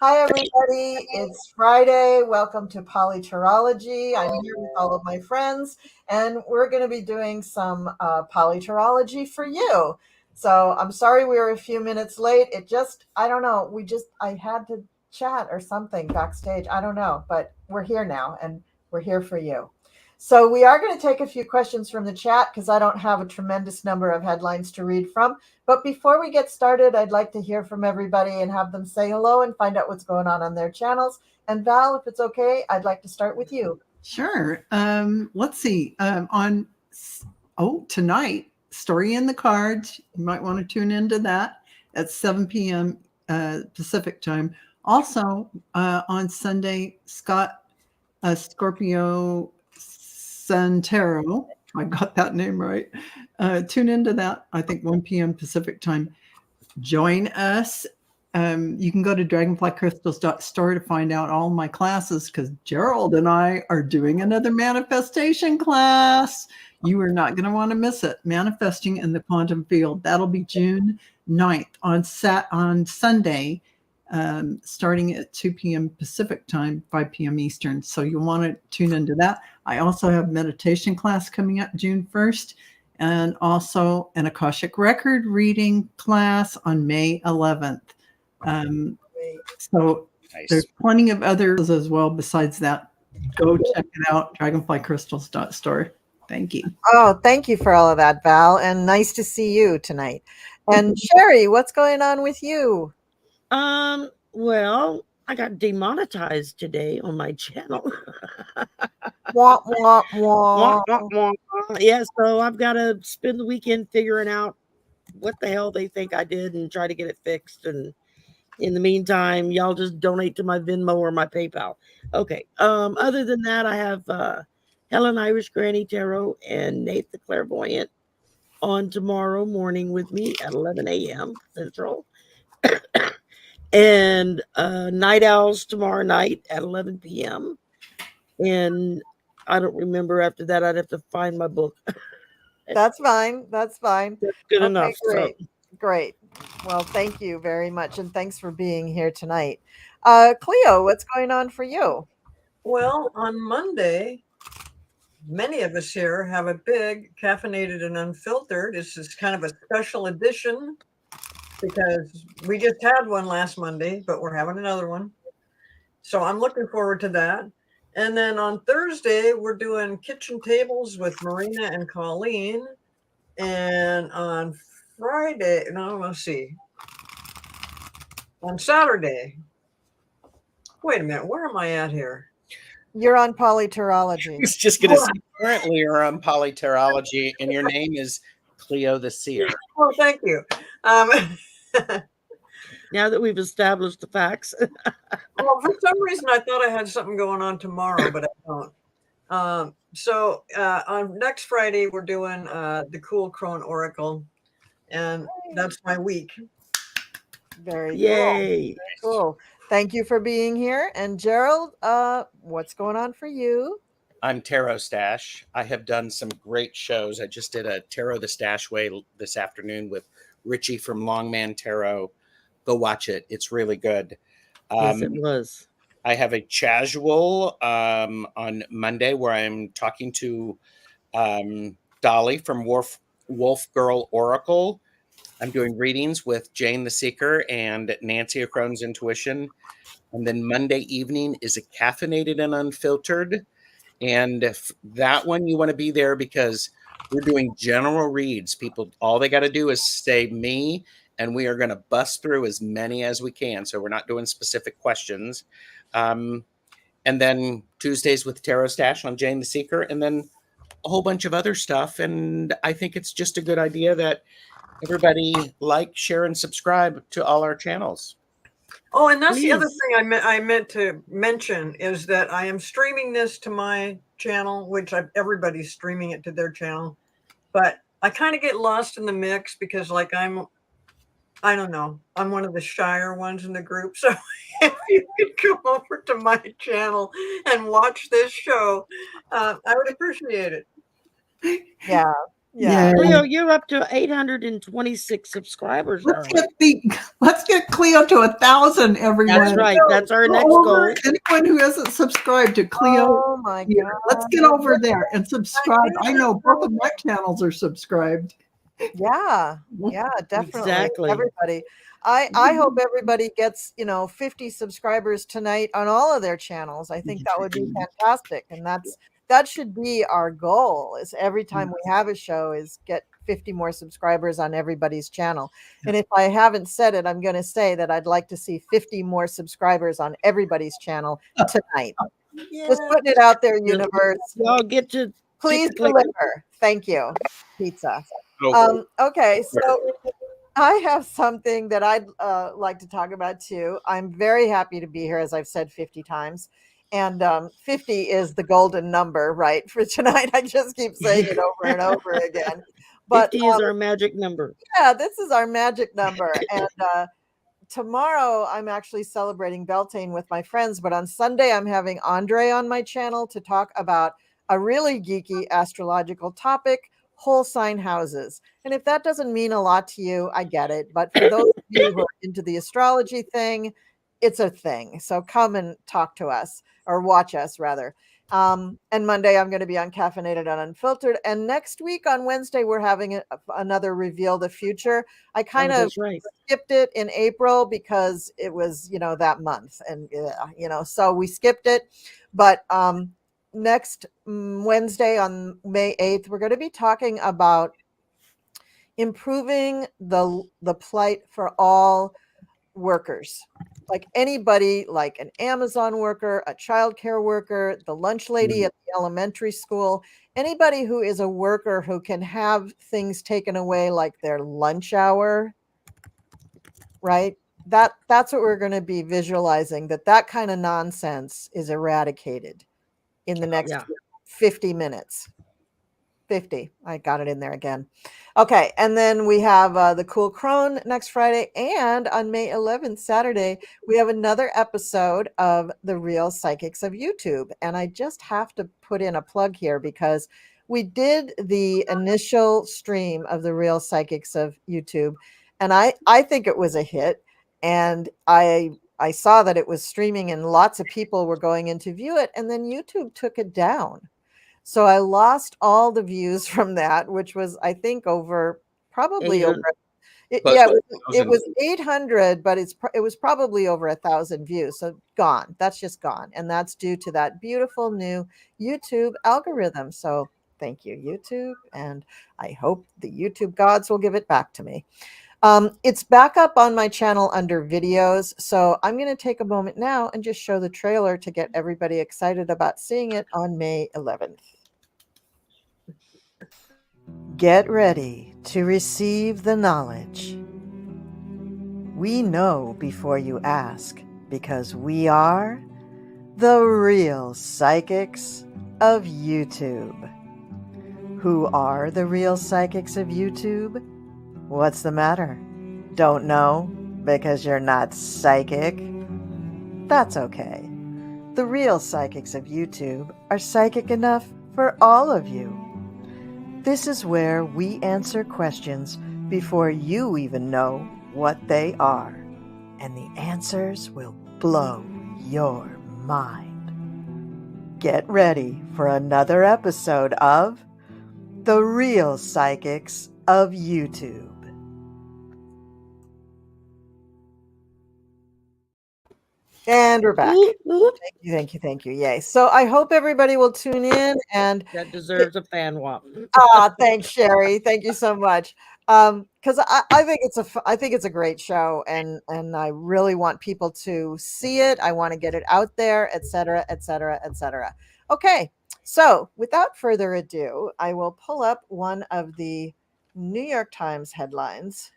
Hi, everybody. It's Friday. Welcome to PoliTarology. I'm here with all of my friends, and we're going to be doing some PoliTarology for you. So I'm sorry we were a few minutes late. I don't know. I had to chat or something backstage. I don't know, but we're here now, and we're here for you. So we are going to take a few questions from the chat because I don't have a tremendous number of headlines to read from. But before we get started, I'd like to hear from everybody and have them say hello and find out what's going on their channels. And Val, if it's okay, I'd like to start with you. Sure. Let's see. Tonight, Story in the Cards. You might want to tune into that at 7 p.m. Pacific time. Also, on Sunday, Scott Scorpio Santero, I got that name right. Tune into that, I think 1 p.m. Pacific time. Join us. You can go to dragonflycrystals.store to find out all my classes because Gerald and I are doing another manifestation class. You are not going to want to miss it. Manifesting in the Quantum Field. That'll be June 9th on Sunday, starting at 2 p.m. Pacific time, 5 p.m. Eastern. So you'll want to tune into that. I also have meditation class coming up June 1st. And also an Akashic record reading class on May 11th. So nice. There's plenty of others as well besides that. Go check it out, dragonflycrystals.store. Thank you. Oh, thank you for all of that, Val. And nice to see you tonight. And Shari, what's going on with you? Well, I got demonetized today on my channel. Wah, wah, wah. Wah, wah, wah. Yeah, so I've got to spend the weekend figuring out what the hell they think I did and try to get it fixed. And in the meantime, y'all just donate to my Venmo or my PayPal. Okay. Other than that, I have Helen Irish Granny Tarot and Nate the Clairvoyant on tomorrow morning with me at 11 a.m. Central. And Night Owls tomorrow night at 11 p.m. And I don't remember after that. I'd have to find my book. That's fine. That's fine. That's good enough. Great. So. Great. Well, thank you very much. And thanks for being here tonight. Cleo, what's going on for you? Well, on Monday, many of us here have a big caffeinated and unfiltered. This is kind of a special edition because we just had one last Monday, but we're having another one. So I'm looking forward to that. And then on Thursday, we're doing kitchen tables with Marina and Colleen. And on Friday, let's see. On Saturday, wait a minute, where am I at here? You're on PoliTarology. I was just going to say, currently you're on PoliTarology, and your name is Cleo the Seer. Oh, thank you. Now that we've established the facts. Well, for some reason, I thought I had something going on tomorrow, but I don't. So on next Friday, we're doing the cool Crone Oracle, and that's my week. Very Yay. Cool. Cool. Thank you for being here. And Gerald, what's going on for you? I'm TarotStache. I have done some great shows. I just did a Tarot the Stash Way this afternoon with Richie from Longman Tarot. Go watch it. It's really good. Yes, it was. I have a casual on Monday where I'm talking to Dolly from Wolf Girl Oracle. I'm doing readings with Jane the Seeker and Nancy of Crone's Intuition. And then Monday evening is a caffeinated and unfiltered. And that one, you want to be there because we're doing general reads. People, all they got to do is say me, and we are going to bust through as many as we can. So we're not doing specific questions. And then Tuesdays with TarotStache on Jane the Seeker, and then a whole bunch of other stuff. And I think it's just a good idea that everybody like, share, and subscribe to all our channels. Oh, and that's the other thing I meant to mention is that I am streaming this to my channel, which everybody's streaming it to their channel. But I kind of get lost in the mix because, like, I don't know, I'm one of the shyer ones in the group. So if you could come over to my channel and watch this show, I would appreciate it. Yeah. Yeah. Cleo, you're up to 826 subscribers. Let's get Cleo to 1,000, everyone. That's right. That's our Go next over. goal. Anyone who hasn't subscribed to Cleo, Oh my God. let's get over there and subscribe. I know both of my channels are subscribed. Yeah, definitely. Exactly. Everybody. I hope everybody gets, 50 subscribers tonight on all of their channels. I think that would be fantastic. And that should be our goal, is every time we have a show is get 50 more subscribers on everybody's channel. And if I haven't said it, I'm going to say that I'd like to see 50 more subscribers on everybody's channel tonight. Just putting it out there, universe. Y'all get to Please deliver. Thank you. Pizza. Oh, Okay, so I have something that I'd like to talk about too. I'm very happy to be here, as I've said 50 times. And 50 is the golden number, right, for tonight. I just keep saying it over and over again. But 50 is our magic number. Yeah, this is our magic number. And tomorrow I'm actually celebrating Beltane with my friends. But on Sunday, I'm having Andre on my channel to talk about a really geeky astrological topic, whole sign houses. And if that doesn't mean a lot to you, I get it. But for those of you who are into the astrology thing, it's a thing. So come and talk to us, or watch us rather. And Monday, I'm going to be on Caffeinated and Unfiltered. And next week on Wednesday, we're having another Reveal the Future. I kind of skipped it in April because it was, that month. And, so we skipped it. But next Wednesday on May 8th, we're going to be talking about improving the plight for all workers, like anybody, like an Amazon worker, a childcare worker, the lunch lady at the elementary school, anybody who is a worker who can have things taken away, like their lunch hour, right? That's what we're going to be visualizing, that kind of nonsense is eradicated in the next 50 minutes. 50. I got it in there again. Okay. And then we have the Cool Crone next Friday. And on May 11th, Saturday, we have another episode of The Real Psychics of YouTube. And I just have to put in a plug here because we did the initial stream of The Real Psychics of YouTube. And I think it was a hit. And I saw that it was streaming and lots of people were going in to view it. And then YouTube took it down. So I lost all the views from that, which was, I think, probably over. It was 800, but it was probably over 1,000 views. So gone. That's just gone. And that's due to that beautiful new YouTube algorithm. So thank you, YouTube. And I hope the YouTube gods will give it back to me. It's back up on my channel under videos. So I'm going to take a moment now and just show the trailer to get everybody excited about seeing it on May 11th. Get ready to receive the knowledge. We know before you ask, because we are the real psychics of YouTube. Who are the real psychics of YouTube? What's the matter? Don't know because you're not psychic? That's okay. The real psychics of YouTube are psychic enough for all of you. This is where we answer questions before you even know what they are, and the answers will blow your mind. Get ready for another episode of The Real Psychics of YouTube. And we're back. Thank you. Yay. So I hope everybody will tune in, and that deserves a fan wop. Thanks, Shari. Thank you so much. Because I think it's a great show, and I really want people to see it. I want to get it out there, etc., etc., etc. Okay. So without further ado, I will pull up one of the New York Times headlines,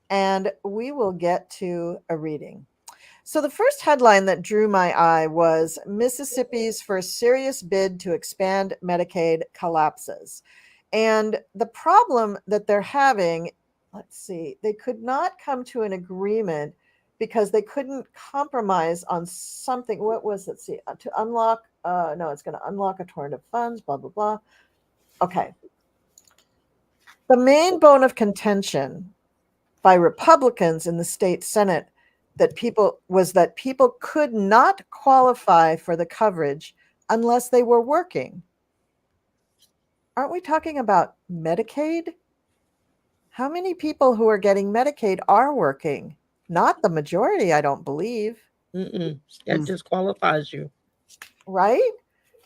and we will get to a reading. So the first headline that drew my eye was Mississippi's first serious bid to expand Medicaid collapses. And the problem that they're having, let's see, they could not come to an agreement because they couldn't compromise on something. What was it? See, to unlock, no, it's going to unlock a torrent of funds, blah, blah, blah. Okay. The main bone of contention by Republicans in the state Senate that people could not qualify for the coverage unless they were working. Aren't we talking about Medicaid? How many people who are getting Medicaid are working? Not the majority, I don't believe. That disqualifies you. Right?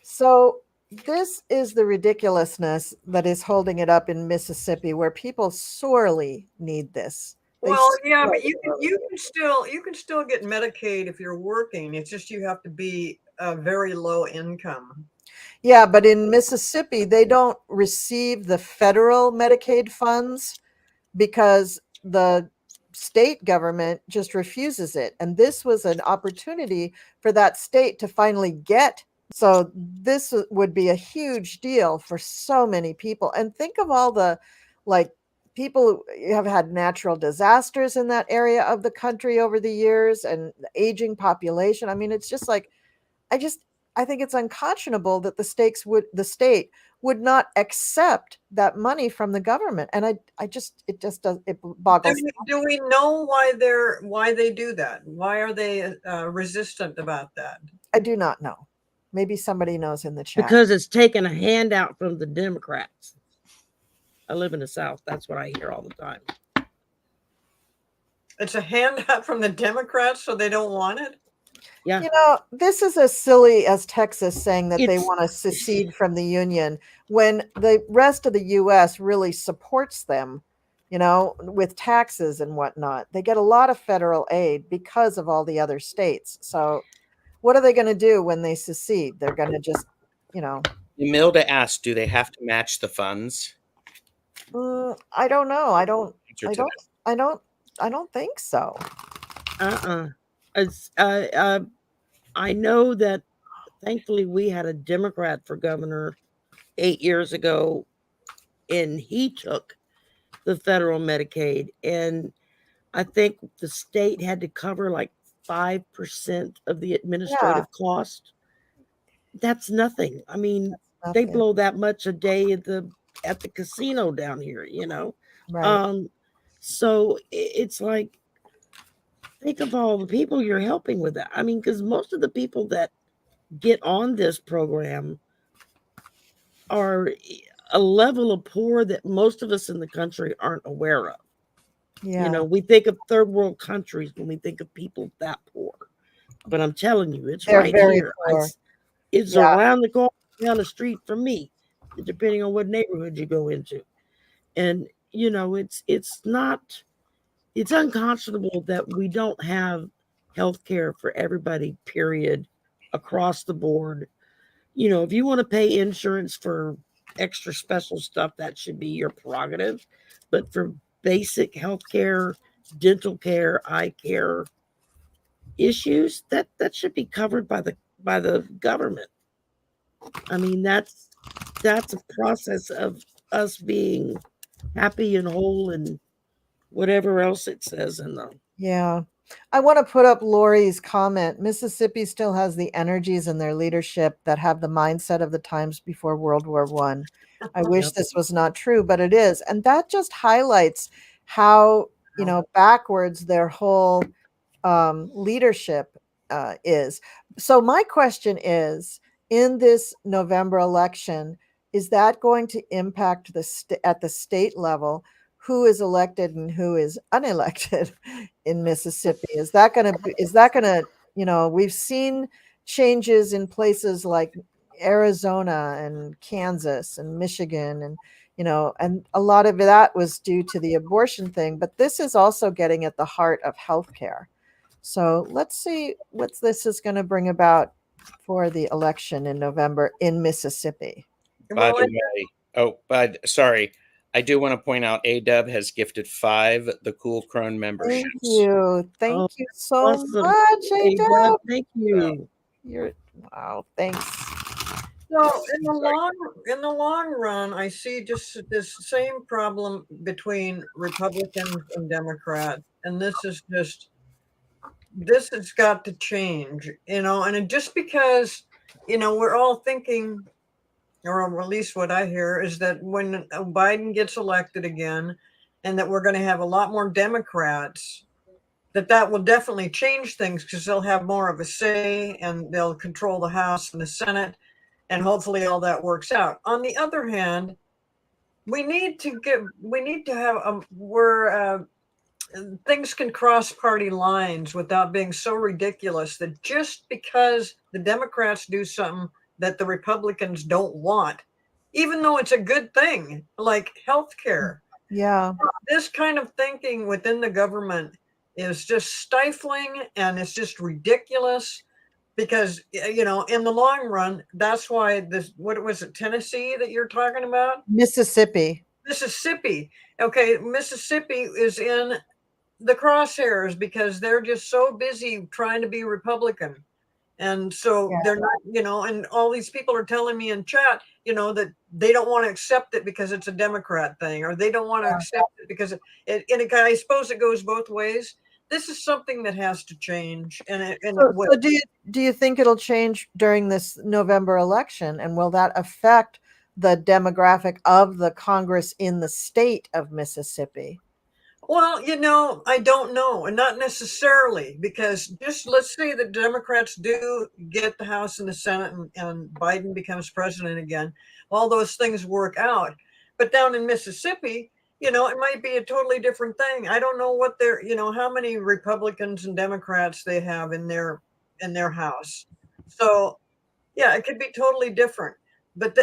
So this is the ridiculousness that is holding it up in Mississippi, where people sorely need this. Well, yeah, but you can still get Medicaid if you're working. It's just you have to be a very low income. Yeah, but in Mississippi, they don't receive the federal Medicaid funds because the state government just refuses it. And this was an opportunity for that state to finally get. So this would be a huge deal for so many people. And think of all the people who have had natural disasters in that area of the country over the years, and the aging population. I mean, it's just like, I think it's unconscionable that the state would not accept that money from the government. And it boggles. Do we know why they do that? Why are they resistant about that? I do not know. Maybe somebody knows in the chat. Because it's taking a handout from the Democrats. I live in the South. That's what I hear all the time. It's a handout from the Democrats, so they don't want it? Yeah. You know, this is as silly as Texas saying that they want to secede from the Union when the rest of the U.S. really supports them, you know, with taxes and whatnot. They get a lot of federal aid because of all the other states. So what are they going to do when they secede? They're going to just, you know. Imelda asked, do they have to match the funds? I don't know. I don't think so. I know that thankfully we had a Democrat for governor 8 years ago, and he took the federal Medicaid, and I think the state had to cover like 5% of the administrative cost. That's nothing. I mean, they blow that much a day at the casino down here, you know. Right. So it's like, think of all the people you're helping with that. I mean, because most of the people that get on this program are a level of poor that most of us in the country aren't aware of. Yeah. You know, we think of third world countries when we think of people that poor. But I'm telling you, it's They're right very here. poor. It's around the corner, down the street from me, depending on what neighborhood you go into. And, you know, it's unconscionable that we don't have health care for everybody, period, across the board. You know, if you want to pay insurance for extra special stuff, that should be your prerogative. But for basic health care, dental care, eye care issues, that should be covered by the government. I mean, that's a process of us being happy and whole and whatever else it says in them. Yeah. I want to put up Lori's comment. Mississippi still has the energies in their leadership that have the mindset of the times before World War I. I wish this was not true, but it is. And that just highlights how, you know, backwards their whole leadership is. So my question is, in this November election, is that going to impact at the state level who is elected and who is unelected in Mississippi? Is that going to, you know, we've seen changes in places like Arizona and Kansas and Michigan, and, you know, and a lot of that was due to the abortion thing, but this is also getting at the heart of healthcare. So let's see what this is going to bring about for the election in November in Mississippi. By the way, sorry. I do want to point out AW has gifted 5 the Cool Crone memberships. Thank you. Thank you so awesome. much, AW. Thank you. Wow, thanks. So in the long run, I see just this same problem between Republicans and Democrats, and this has got to change, you know. And just because, you know, we're all thinking or at least what I hear, is that when Biden gets elected again, and that we're going to have a lot more Democrats, that will definitely change things because they'll have more of a say and they'll control the House and the Senate, and hopefully all that works out. On the other hand, we need to have where things can cross party lines without being so ridiculous that just because the Democrats do something that the Republicans don't want, even though it's a good thing, like healthcare. Yeah. This kind of thinking within the government is just stifling, and it's just ridiculous because, in the long run, that's why what was it, Tennessee that you're talking about? Mississippi. Okay, Mississippi is in the crosshairs because they're just so busy trying to be Republican. And so they're not, and all these people are telling me in chat, that they don't want to accept it because it's a Democrat thing, or they don't want to accept it because I suppose it goes both ways. This is something that has to change. So do you think it'll change during this November election? And will that affect the demographic of the Congress in the state of Mississippi? Well, I don't know, and not necessarily, because just let's say the Democrats do get the House and the Senate, and Biden becomes president again. All those things work out. But down in Mississippi, it might be a totally different thing. I don't know what how many Republicans and Democrats they have in their House. So, yeah, it could be totally different. But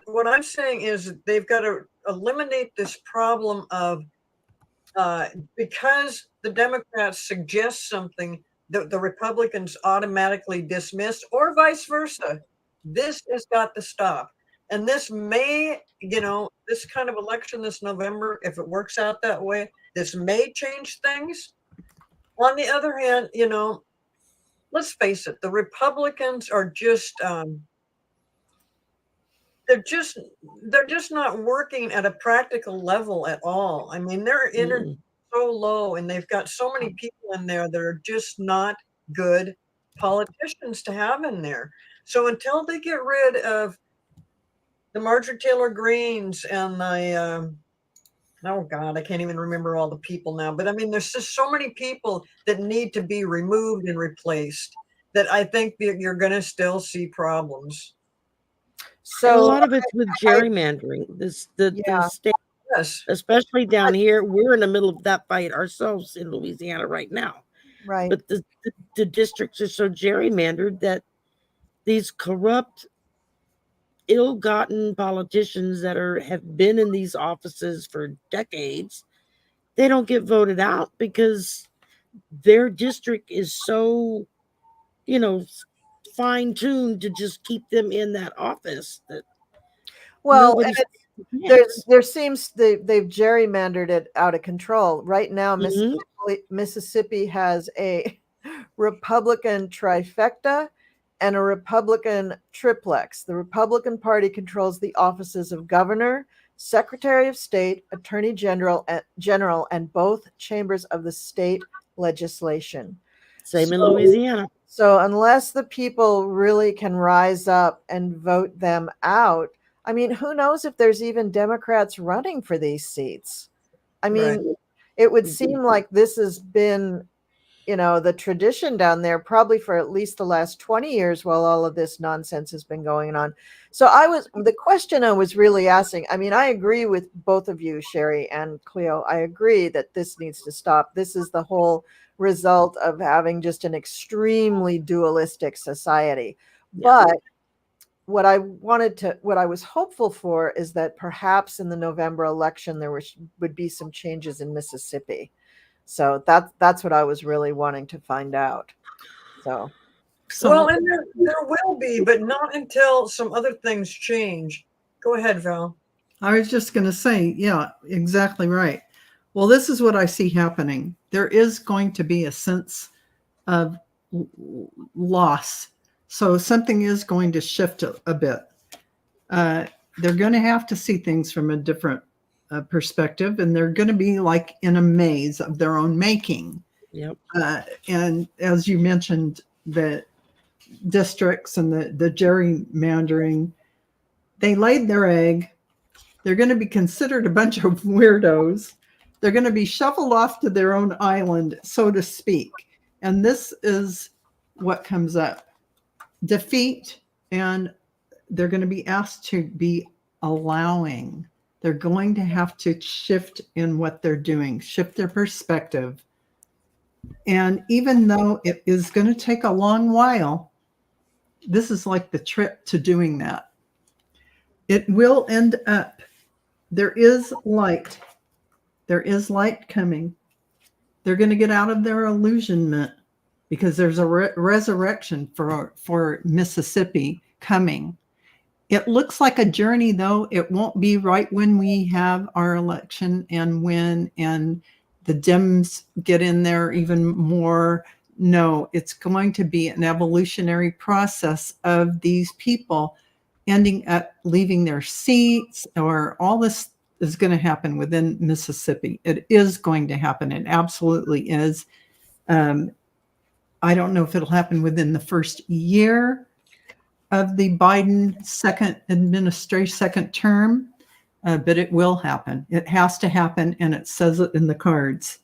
what I'm saying is they've got to eliminate this problem of because the Democrats suggest something that the Republicans automatically dismiss, or vice versa. This has got to stop. And this may, this kind of election this November, if it works out that way, this may change things. On the other hand, let's face it, the Republicans are just they're just not working at a practical level at all. I mean, their energy so low, and they've got so many people in there that are just not good politicians to have in there. So until they get rid of the Marjorie Taylor Greens and the oh God, I can't even remember all the people now. But I mean, there's just so many people that need to be removed and replaced that I think that you're going to still see problems. So and a lot of it's with gerrymandering. The state, yes, especially down here, we're in the middle of that fight ourselves in Louisiana right now. Right. But the districts are so gerrymandered that these corrupt, ill-gotten politicians that have been in these offices for decades, they don't get voted out because their district is so, fine-tuned to just keep them in that office. That there seems they've gerrymandered it out of control right now. Mississippi has a Republican trifecta and a Republican triplex. The Republican Party controls the offices of governor, secretary of state, attorney general, and both chambers of the state legislation. Same in Louisiana. So unless the people really can rise up and vote them out, I mean, who knows if there's even Democrats running for these seats? I mean, It would seem like this has been, the tradition down there probably for at least the last 20 years while all of this nonsense has been going on. So the question I was really asking, I mean, I agree with both of you, Shari and Cleo. I agree that this needs to stop. This is the whole result of having just an extremely dualistic society. Yeah. But what I was hopeful for is that perhaps in the November election, there would be some changes in Mississippi. So that's what I was really wanting to find out. So well, and there will be, but not until some other things change. Go ahead, Val. I was just going to say, yeah, exactly right. Well, this is what I see happening. There is going to be a sense of loss. So something is going to shift a bit. They're going to have to see things from a different perspective, and they're going to be like in a maze of their own making. Yep. And as you mentioned, the districts and the gerrymandering, they laid their egg. They're going to be considered a bunch of weirdos. They're going to be shuffled off to their own island, so to speak. And this is what comes up. Defeat, and they're going to be asked to be allowing. They're going to have to shift in what they're doing, shift their perspective. And even though it is going to take a long while, this is like the trip to doing that. It will end up, there is light. There is light coming. They're going to get out of their illusionment because there's a resurrection for Mississippi coming. It looks like a journey, though. It won't be right when we have our election and the Dems get in there even more. No, it's going to be an evolutionary process of these people ending up leaving their seats, or all this is going to happen within Mississippi. It is going to happen. It absolutely is. I don't know if it'll happen within the first year of the Biden second term, but it will happen. It has to happen, and it says it in the cards.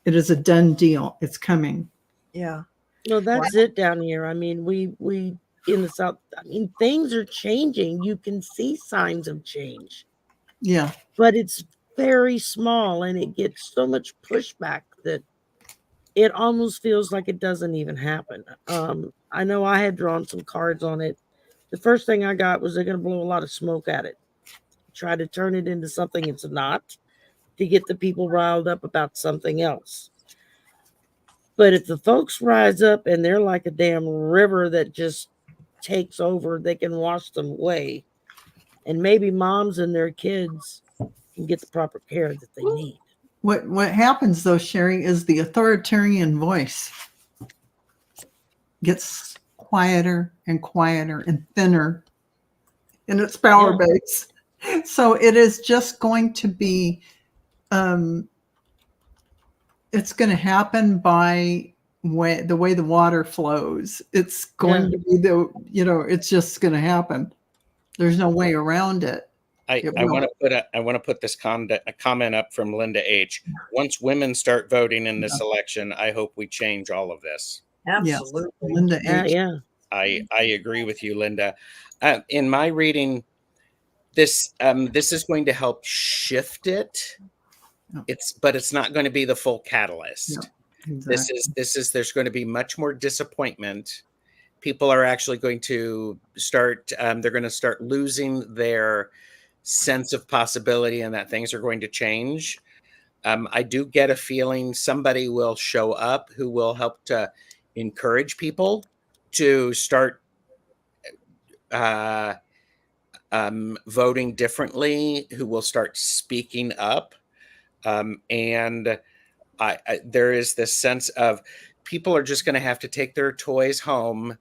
It is a done deal. It's coming. Yeah. No, that's it down here. I mean, we in the South, I mean, things are changing. You can see signs of change. Yeah. But it's very small, and it gets so much pushback that it almost feels like it doesn't even happen. I know I had drawn some cards on it. The first thing I got was they're going to blow a lot of smoke at it, try to turn it into something it's not, to get the people riled up about something else. But if the folks rise up and they're like a damn river that just takes over, they can wash them away. And maybe moms and their kids can get the proper care that they need. What happens, though, Shari, is the authoritarian voice gets quieter and quieter and thinner in its power base. So it is just going to be, it's going to happen by the way the water flows. It's going to be it's just going to happen. There's no way around it. I want to put this a comment up from Linda H. Once women start voting in this election, I hope we change all of this. Absolutely. Yes. Linda H. Yeah. I agree with you, Linda. In my reading, this is going to help shift it. But it's not going to be the full catalyst. No, exactly. There's going to be much more disappointment. People are actually going to start, they're going to start losing their sense of possibility and that things are going to change. I do get a feeling somebody will show up who will help to encourage people to start voting differently, who will start speaking up. And there is this sense of people are just going to have to take their toys home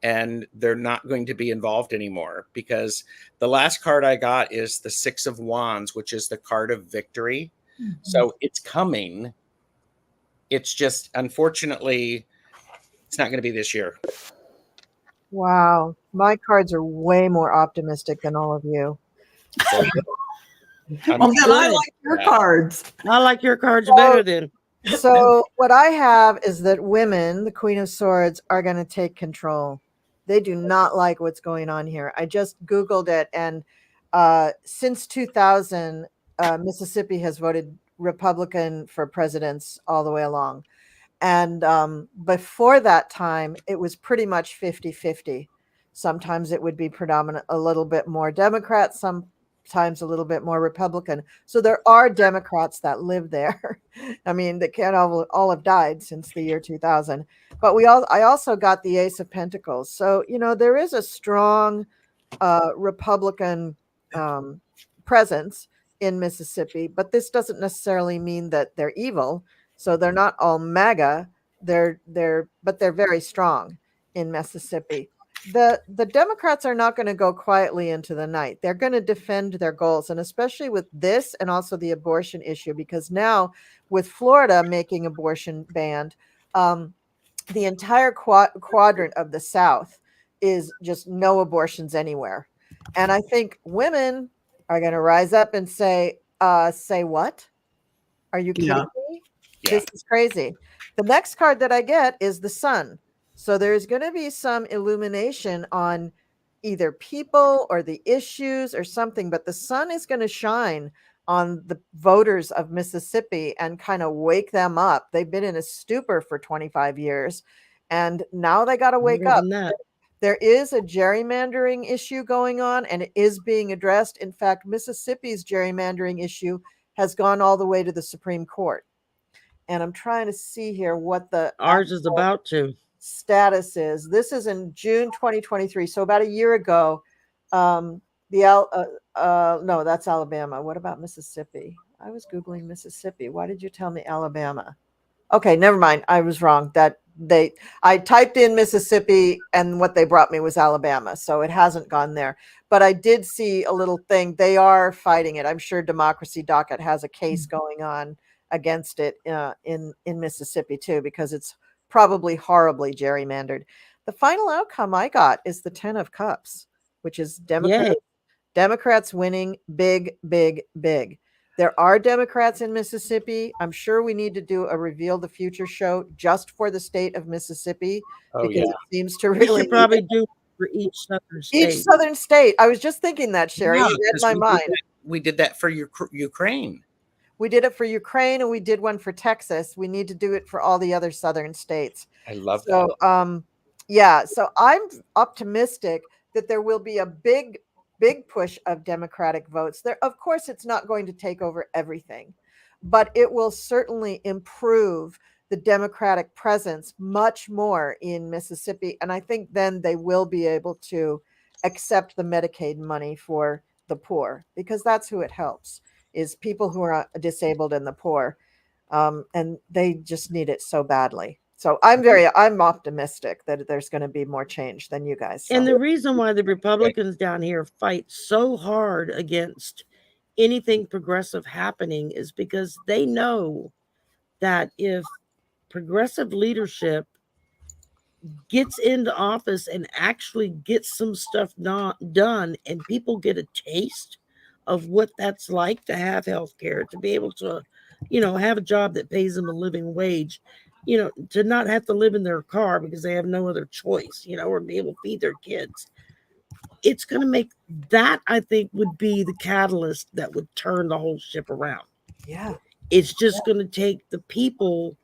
and they're not going to be involved anymore, because the last card I got is the 6 of Wands, which is the card of victory. Mm-hmm. So it's coming. It's just, unfortunately, it's not going to be this year. Wow. My cards are way more optimistic than all of you. Well, then I like your cards. I like your cards better than. So what I have is that women, the Queen of Swords, are going to take control. They do not like what's going on here. I just Googled it, and since 2000, Mississippi has voted Republican for presidents all the way along. And before that time, it was pretty much 50-50. Sometimes it would be predominant, a little bit more Democrat, sometimes a little bit more Republican. So there are Democrats that live there. I mean, they can't all have died since the year 2000. But I also got the Ace of Pentacles. So, there is a strong Republican presence in Mississippi, but this doesn't necessarily mean that they're evil. So they're not all MAGA. But they're very strong in Mississippi. The Democrats are not going to go quietly into the night. They're going to defend their goals, and especially with this and also the abortion issue, because now with Florida making abortion banned, the entire quadrant of the South is just no abortions anywhere. And I think women are going to rise up and say what? Are you kidding Yeah. me? Yeah. This is crazy. The next card that I get is the sun. So there's going to be some illumination on either people or the issues or something, but the sun is going to shine on the voters of Mississippi and kind of wake them up. They've been in a stupor for 25 years and now they got to wake Longer up. than that. There is a gerrymandering issue going on and it is being addressed. In fact, Mississippi's gerrymandering issue has gone all the way to the Supreme Court. And I'm trying to see here what the Ours is about to. status is. This is in June 2023. So about a year ago, no, that's Alabama. What about Mississippi? I was Googling Mississippi. Why did you tell me Alabama? Okay, never mind. I was wrong. I typed in Mississippi and what they brought me was Alabama. So it hasn't gone there. But I did see a little thing. They are fighting it. I'm sure Democracy Docket has a case going on against it in Mississippi too, because it's probably horribly gerrymandered. The final outcome I got is the 10 of Cups, which is Democrats winning big, big, big. There are Democrats in Mississippi. I'm sure we need to do a Reveal the Future show just for the state of Mississippi because it seems to We really should probably do for each southern state. each southern state. I was just thinking that, Shari. Yeah, you read 'cause my mind. We did that for Ukraine. We did it for Ukraine and we did one for Texas. We need to do it for all the other southern states. I love that. So, yeah, so I'm optimistic that there will be a big push of Democratic votes. There, of course, it's not going to take over everything, but it will certainly improve the Democratic presence much more in Mississippi. And I think then they will be able to accept the Medicaid money for the poor because that's who it helps, is people who are disabled and the poor. And they just need it so badly. So I'm optimistic that there's going to be more change than you guys. So. And the reason why the Republicans down here fight so hard against anything progressive happening is because they know that if progressive leadership gets into office and actually gets some stuff not done and people get a taste of what that's like to have health care, to be able to, have a job that pays them a living wage, to not have to live in their car because they have no other choice, or be able to feed their kids. It's going to make that, I think, would be the catalyst that would turn the whole ship around. Yeah. It's just going to take the people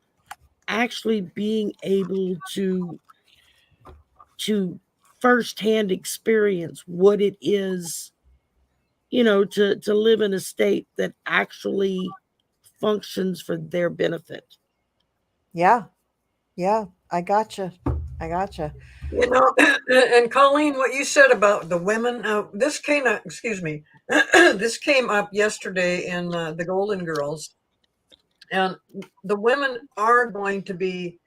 actually being able to firsthand experience what it is, to live in a state that actually functions for their benefit. Yeah. I gotcha. And Colleen, what you said about the women, this came up, this came up yesterday in the Golden Girls, and the women are going to be,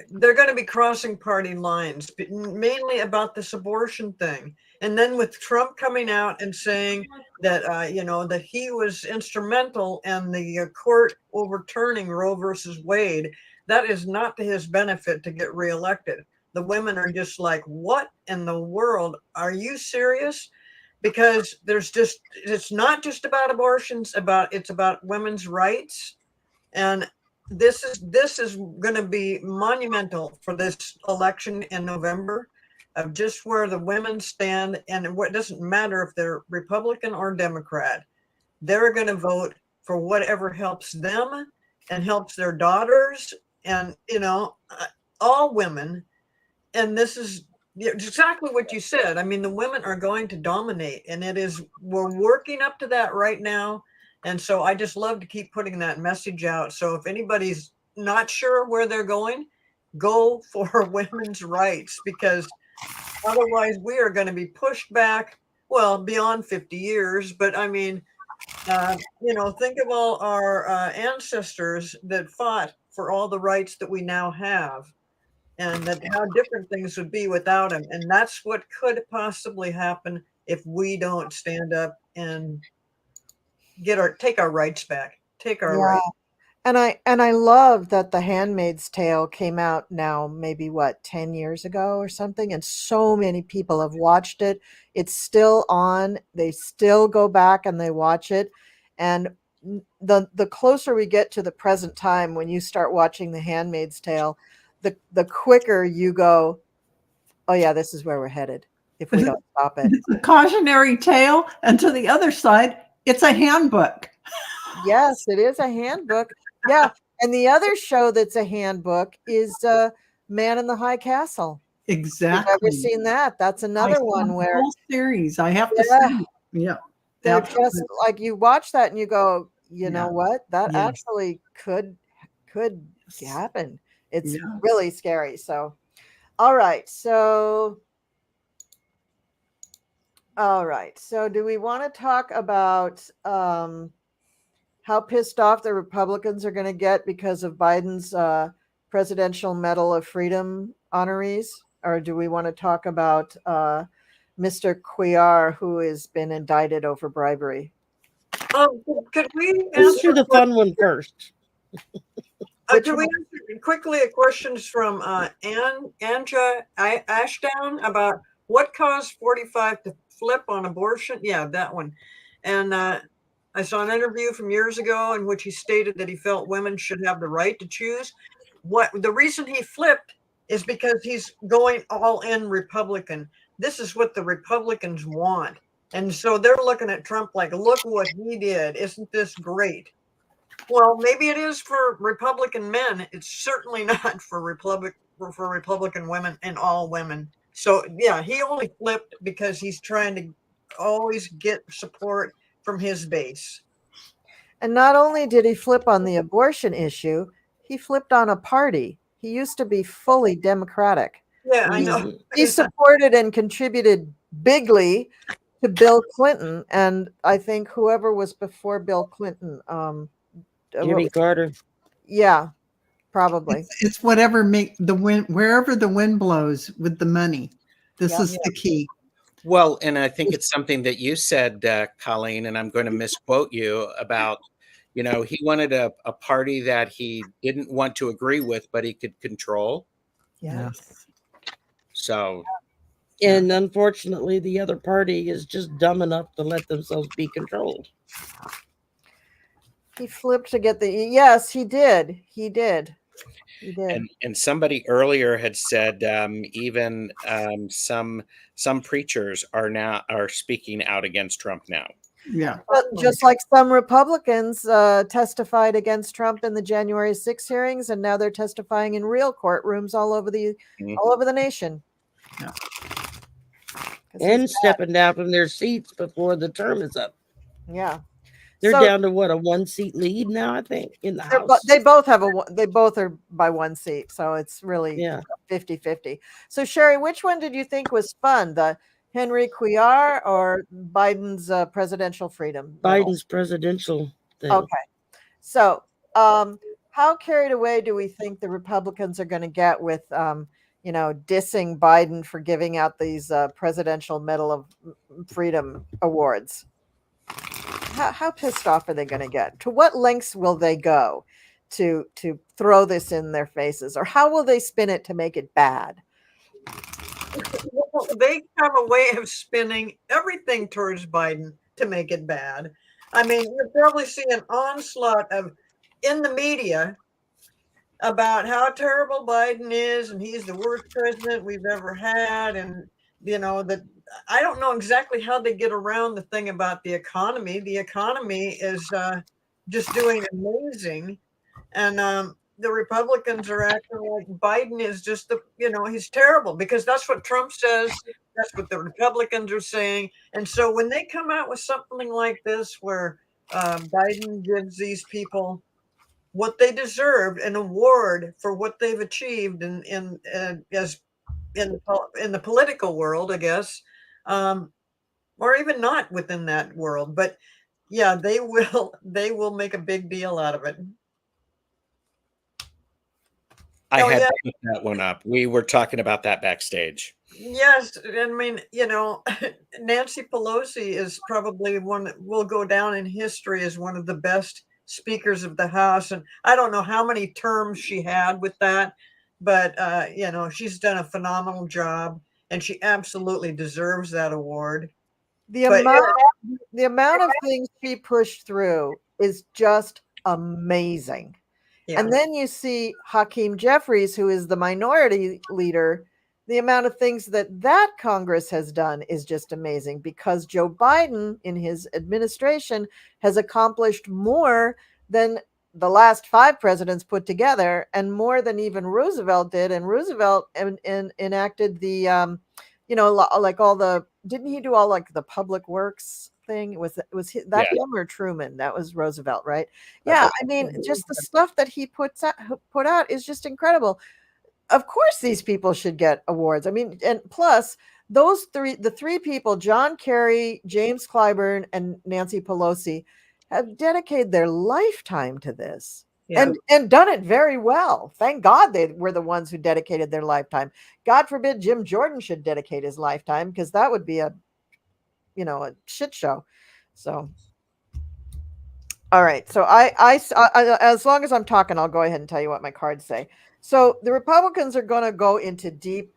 they're going to be crossing party lines, mainly about this abortion thing. And then with Trump coming out and saying that, that he was instrumental in the court overturning Roe versus Wade, that is not to his benefit to get reelected. The women are just like, what in the world? Are you serious? Because it's not just about abortions, it's about women's rights. And this is going to be monumental for this election in November, of just where the women stand. And it doesn't matter if they're Republican or Democrat, they're going to vote for whatever helps them and helps their daughters and, all women. And this is exactly what you said. I mean, the women are going to dominate, and we're working up to that right now. And so I just love to keep putting that message out. So if anybody's not sure where they're going, go for women's rights, because otherwise we are going to be pushed back, well, beyond 50 years. But I mean, think of all our ancestors that fought for all the rights that we now have, and that how different things would be without them. And that's what could possibly happen if we don't stand up and take our rights back, rights. And I love that The Handmaid's Tale came out now, maybe what, 10 years ago or something, and so many people have watched it. It's still on. They still go back and they watch it. And the closer we get to the present time, when you start watching The Handmaid's Tale, the quicker you go, oh yeah, this is where we're headed if we don't stop it. It's a cautionary tale, and to the other side, it's a handbook. Yes, it is a handbook. Yeah. And the other show that's a handbook is Man in the High Castle. Exactly. You've ever seen that? That's I another saw one the where whole series. I have to Yeah. say, yeah, they're absolutely. just like, you watch that and you go, you Yeah. know what? That Yes. actually could happen. It's Yeah. really scary. So, all right. So do we want to talk about how pissed off the Republicans are going to get because of Biden's Presidential Medal of Freedom honorees? Or do we want to talk about Mr. Cuellar, who has been indicted over bribery? Could we Let's answer do the fun one first. could we answer quickly questions from Anja Ashdown about what caused 45 to flip on abortion? Yeah, that one. And I saw an interview from years ago in which he stated that he felt women should have the right to choose. What the reason he flipped is because he's going all in Republican. This is what the Republicans want. And so they're looking at Trump like, look what he did. Isn't this great? Well, maybe it is for Republican men. It's certainly not for Republican women and all women. So yeah, he only flipped because he's trying to always get support from his base. And not only did he flip on the abortion issue, he flipped on a party. He used to be fully Democratic. Yeah, I know. He supported and contributed bigly to Bill Clinton, and I think whoever was before Bill Clinton, Jimmy Carter. Yeah, probably. It's whatever make the wind, wherever the wind blows with the money. This is the key. Well, and I think it's something that you said, Colleen, and I'm going to misquote you about, you know, he wanted a party that he didn't want to agree with, but he could control. Yes. So. And unfortunately, the other party is just dumb enough to let themselves be controlled. He flipped to get the, yes, he did. He did. He did. And somebody earlier had said even some preachers are speaking out against Trump now. Yeah. But just like some Republicans testified against Trump in the January 6 hearings, and now they're testifying in real courtrooms all over the nation. Yeah. And stepping down from their seats before the term is up. Yeah. They're down to what, a 1-seat lead now, I think, in the House. They both are by 1 seat, so it's really 50-50. So Shari, which one did you think was fun? The Henry Cuellar or Biden's presidential freedom? Biden's presidential thing. Okay. So how carried away do we think the Republicans are going to get with dissing Biden for giving out these Presidential Medal of Freedom awards? How pissed off are they going to get? To what lengths will they go to throw this in their faces? Or how will they spin it to make it bad? Well, they have a way of spinning everything towards Biden to make it bad. I mean, you'll probably see an onslaught in the media about how terrible Biden is and he's the worst president we've ever had. And, that I don't know exactly how they get around the thing about the economy. The economy is just doing amazing. And the Republicans are acting like Biden is just he's terrible, because that's what Trump says. That's what the Republicans are saying. And so when they come out with something like this, where Biden gives these people what they deserve, an award for what they've achieved in the political world, I guess, or even not within that world, but yeah, they will make a big deal out of it. I had to put that one up. We were talking about that backstage. Yes, I mean, Nancy Pelosi is probably one that will go down in history as one of the best speakers of the House. And I don't know how many terms she had with that, but, you know, she's done a phenomenal job and she absolutely deserves that award. The But, amount of things she pushed through is just amazing. yeah. And then you see Hakeem Jeffries, who is the minority leader. The amount of things that Congress has done is just amazing, because Joe Biden in his administration has accomplished more than the last 5 presidents put together, and more than even Roosevelt did. And Roosevelt enacted the, like all the, didn't he do all like the public works thing? Was that him or Truman? That was Roosevelt, right? Yeah, I mean, just the stuff that he put out is just incredible. Of course these people should get awards. I mean, and plus the three people, John Kerry, James Clyburn, and Nancy Pelosi, have dedicated their lifetime to this. Yeah. And done it very well. Thank God they were the ones who dedicated their lifetime. God forbid Jim Jordan should dedicate his lifetime, because that would be a shit show. So, all right. So I as long as I'm talking, I'll go ahead and tell you what my cards say. So the Republicans are going to go into deep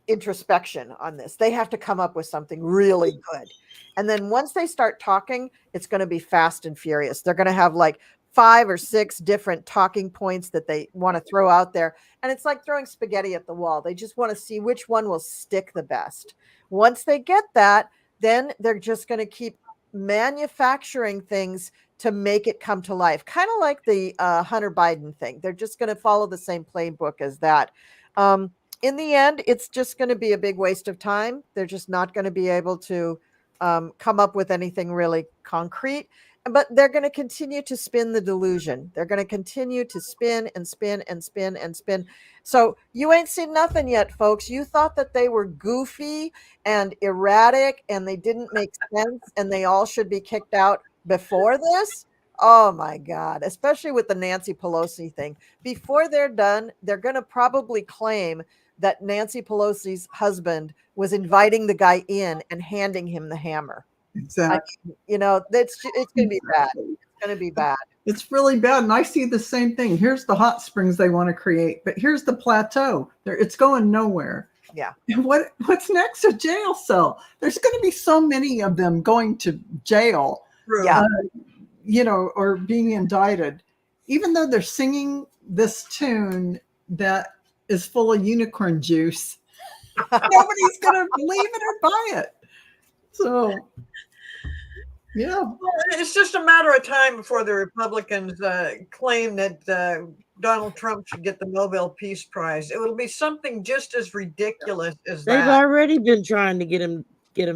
introspection on this. They have to come up with something really good. And then once they start talking, it's going to be fast and furious. They're going to have like 5 or 6 different talking points that they want to throw out there. And it's like throwing spaghetti at the wall. They just want to see which one will stick the best. Once they get that, then they're just going to keep manufacturing things to make it come to life. Kind of like the Hunter Biden thing. They're just going to follow the same playbook as that. In the end, it's just going to be a big waste of time. They're just not going to be able to come up with anything really concrete. But they're going to continue to spin the delusion. They're going to continue to spin and spin and spin and spin. So you ain't seen nothing yet, folks. You thought that they were goofy and erratic and they didn't make sense and they all should be kicked out before this. Oh my God, especially with the Nancy Pelosi thing. Before they're done, they're going to probably claim that Nancy Pelosi's husband was inviting the guy in and handing him the hammer. Exactly. It's going to be bad. It's going to be bad. It's really bad. And I see the same thing. Here's the hot springs they want to create, but here's the plateau. It's going nowhere. Yeah. And what's next? A jail cell. There's going to be so many of them going to jail. Yeah. Or being indicted, even though they're singing this tune that is full of unicorn juice. Nobody's going to believe it or buy it. So, yeah. Well, it's just a matter of time before the Republicans claim that Donald Trump should get the Nobel Peace Prize. It will be something just as ridiculous as that. They've already been trying to get him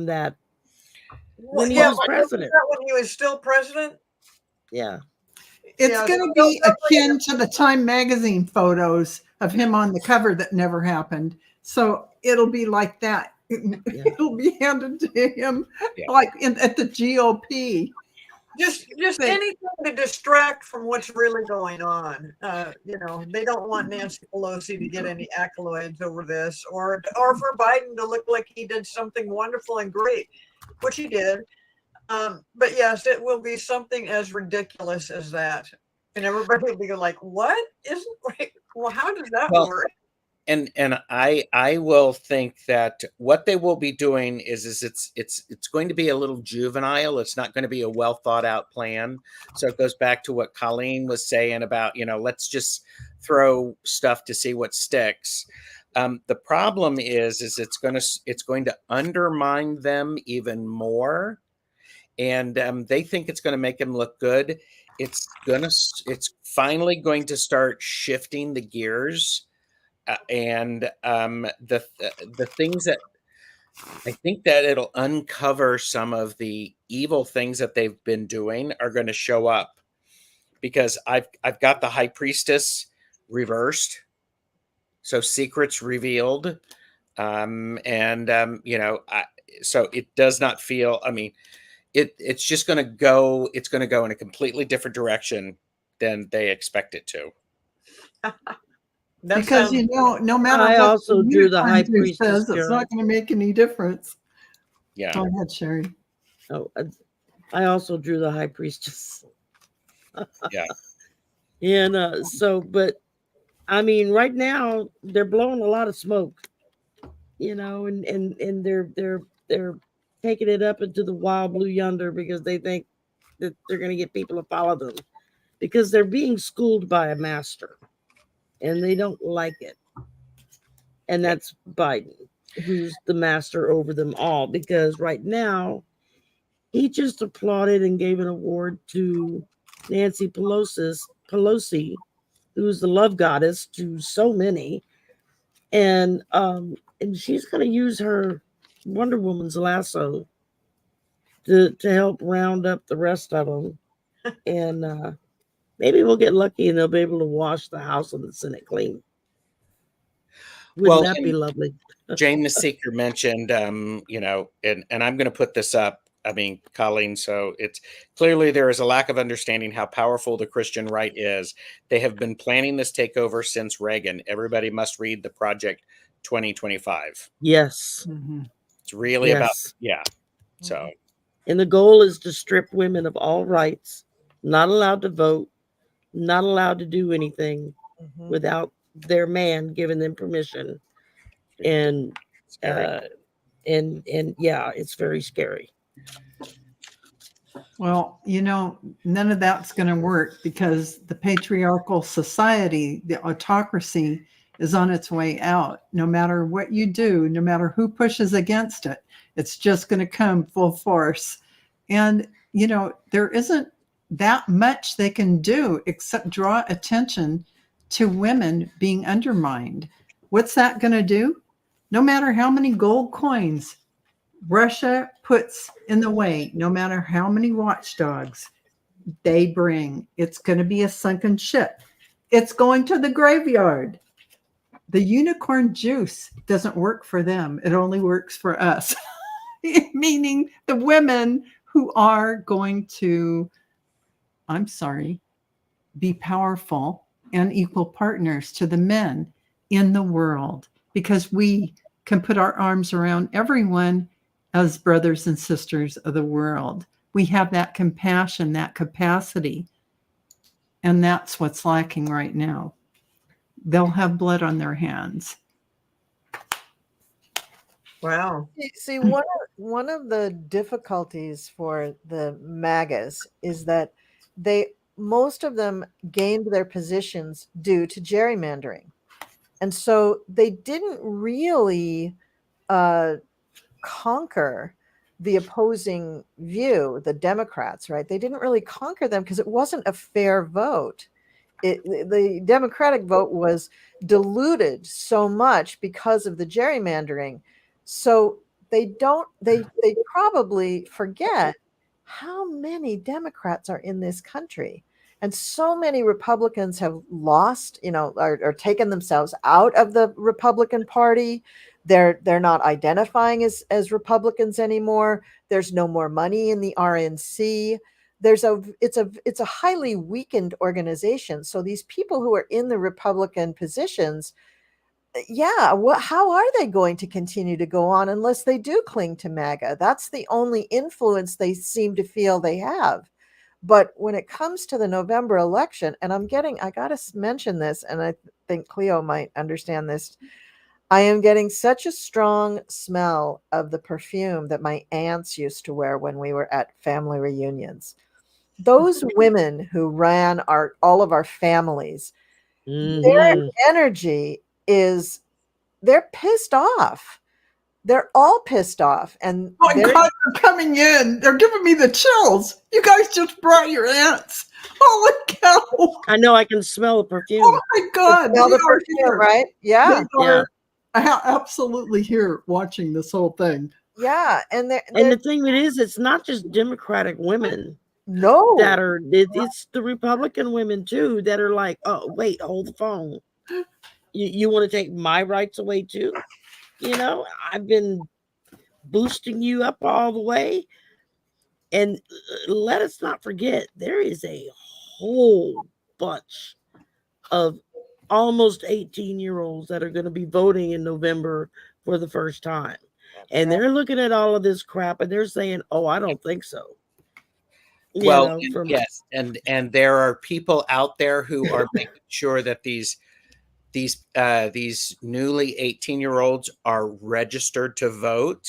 that. When he was president. When he was still president? Yeah. It's going to be akin to the Time magazine photos of him on the cover that never happened. So it'll be like that. It'll be handed to him like at the GOP. Just anything to distract from what's really going on. They don't want Nancy Pelosi to get any accolades over this, or for Biden to look like he did something wonderful and great, which he did. But yes, it will be something as ridiculous as that. And everybody will be like, what? Well, how does that work? And I will think that what they will be doing is it's going to be a little juvenile. It's not going to be a well thought out plan. So it goes back to what Colleen was saying about, let's just throw stuff to see what sticks. The problem is it's going to undermine them even more. And they think it's going to make them look good. It's finally going to start shifting the gears. And the things that I think that it'll uncover some of the evil things that they've been doing are going to show up, because I've got the High Priestess reversed, so secrets revealed, so it does not feel. I mean, it's just going to go. It's going to go in a completely different direction than they expect it to. Because no matter I what also drew the High Priestess says, it's not going to make any difference. Yeah. Go ahead, Shari. Oh, I also drew the High Priestess. Yeah. And but I mean, right now they're blowing a lot of smoke, and they're taking it up into the wild blue yonder because they think that they're going to get people to follow them because they're being schooled by a master and they don't like it. And that's Biden, who's the master over them all, because right now he just applauded and gave an award to Nancy Pelosi, who's the love goddess to so many. And she's going to use her Wonder Woman's lasso to help round up the rest of them. And maybe we'll get lucky and they'll be able to wash the House and the Senate clean. Wouldn't that be lovely? Jane the Seeker mentioned, and I'm going to put this up. I mean, Colleen, so it's clearly there is a lack of understanding how powerful the Christian right is. They have been planning this takeover since Reagan. Everybody must read the Project 2025. Yes. Mm-hmm. It's really about, So. And the goal is to strip women of all rights, not allowed to vote, not allowed to do anything without their man giving them permission. And it's very scary. Well, none of that's going to work because the patriarchal society, the autocracy, is on its way out. No matter what you do, no matter who pushes against it, it's just going to come full force. And, there isn't that much they can do except draw attention to women being undermined. What's that going to do? No matter how many gold coins Russia puts in the way, no matter how many watchdogs they bring, it's going to be a sunken ship. It's going to the graveyard. The unicorn juice doesn't work for them. It only works for us, meaning the women who are going to, be powerful and equal partners to the men in the world, because we can put our arms around everyone as brothers and sisters of the world. We have that compassion, that capacity, and that's what's lacking right now. They'll have blood on their hands. Wow. See, one of the difficulties for the MAGAs is that most of them gained their positions due to gerrymandering. And so they didn't really conquer the opposing view, the Democrats, right? They didn't really conquer them because it wasn't a fair vote. The Democratic vote was diluted so much because of the gerrymandering. So they probably forget how many Democrats are in this country. And so many Republicans have lost, or taken themselves out of the Republican Party. They're not identifying as Republicans anymore. There's no more money in the RNC. It's a highly weakened organization. So these people who are in the Republican positions, how are they going to continue to go on unless they do cling to MAGA? That's the only influence they seem to feel they have. But when it comes to the November election, and I got to mention this, and I think Cleo might understand this. I am getting such a strong smell of the perfume that my aunts used to wear when we were at family reunions. Those women who ran all of our families, their energy they're pissed off. They're all pissed off. And oh my God, they're coming in. They're giving me the chills. You guys just brought your aunts. Holy cow. I know, I can smell the perfume. Oh my God. Smell the perfume, right? Yeah. I absolutely here watching this whole thing. Yeah. And the thing is, it's not just Democratic women. No. That are, it's the Republican women too that are like, oh, wait, hold the phone. You want to take my rights away too? I've been boosting you up all the way. And let us not forget, there is a whole bunch of almost 18-year-olds that are going to be voting in November for the first time. And they're looking at all of this crap and they're saying, oh, I don't think so. Well, from yes, and there are people out there who are making sure that these newly 18-year-olds are registered to vote.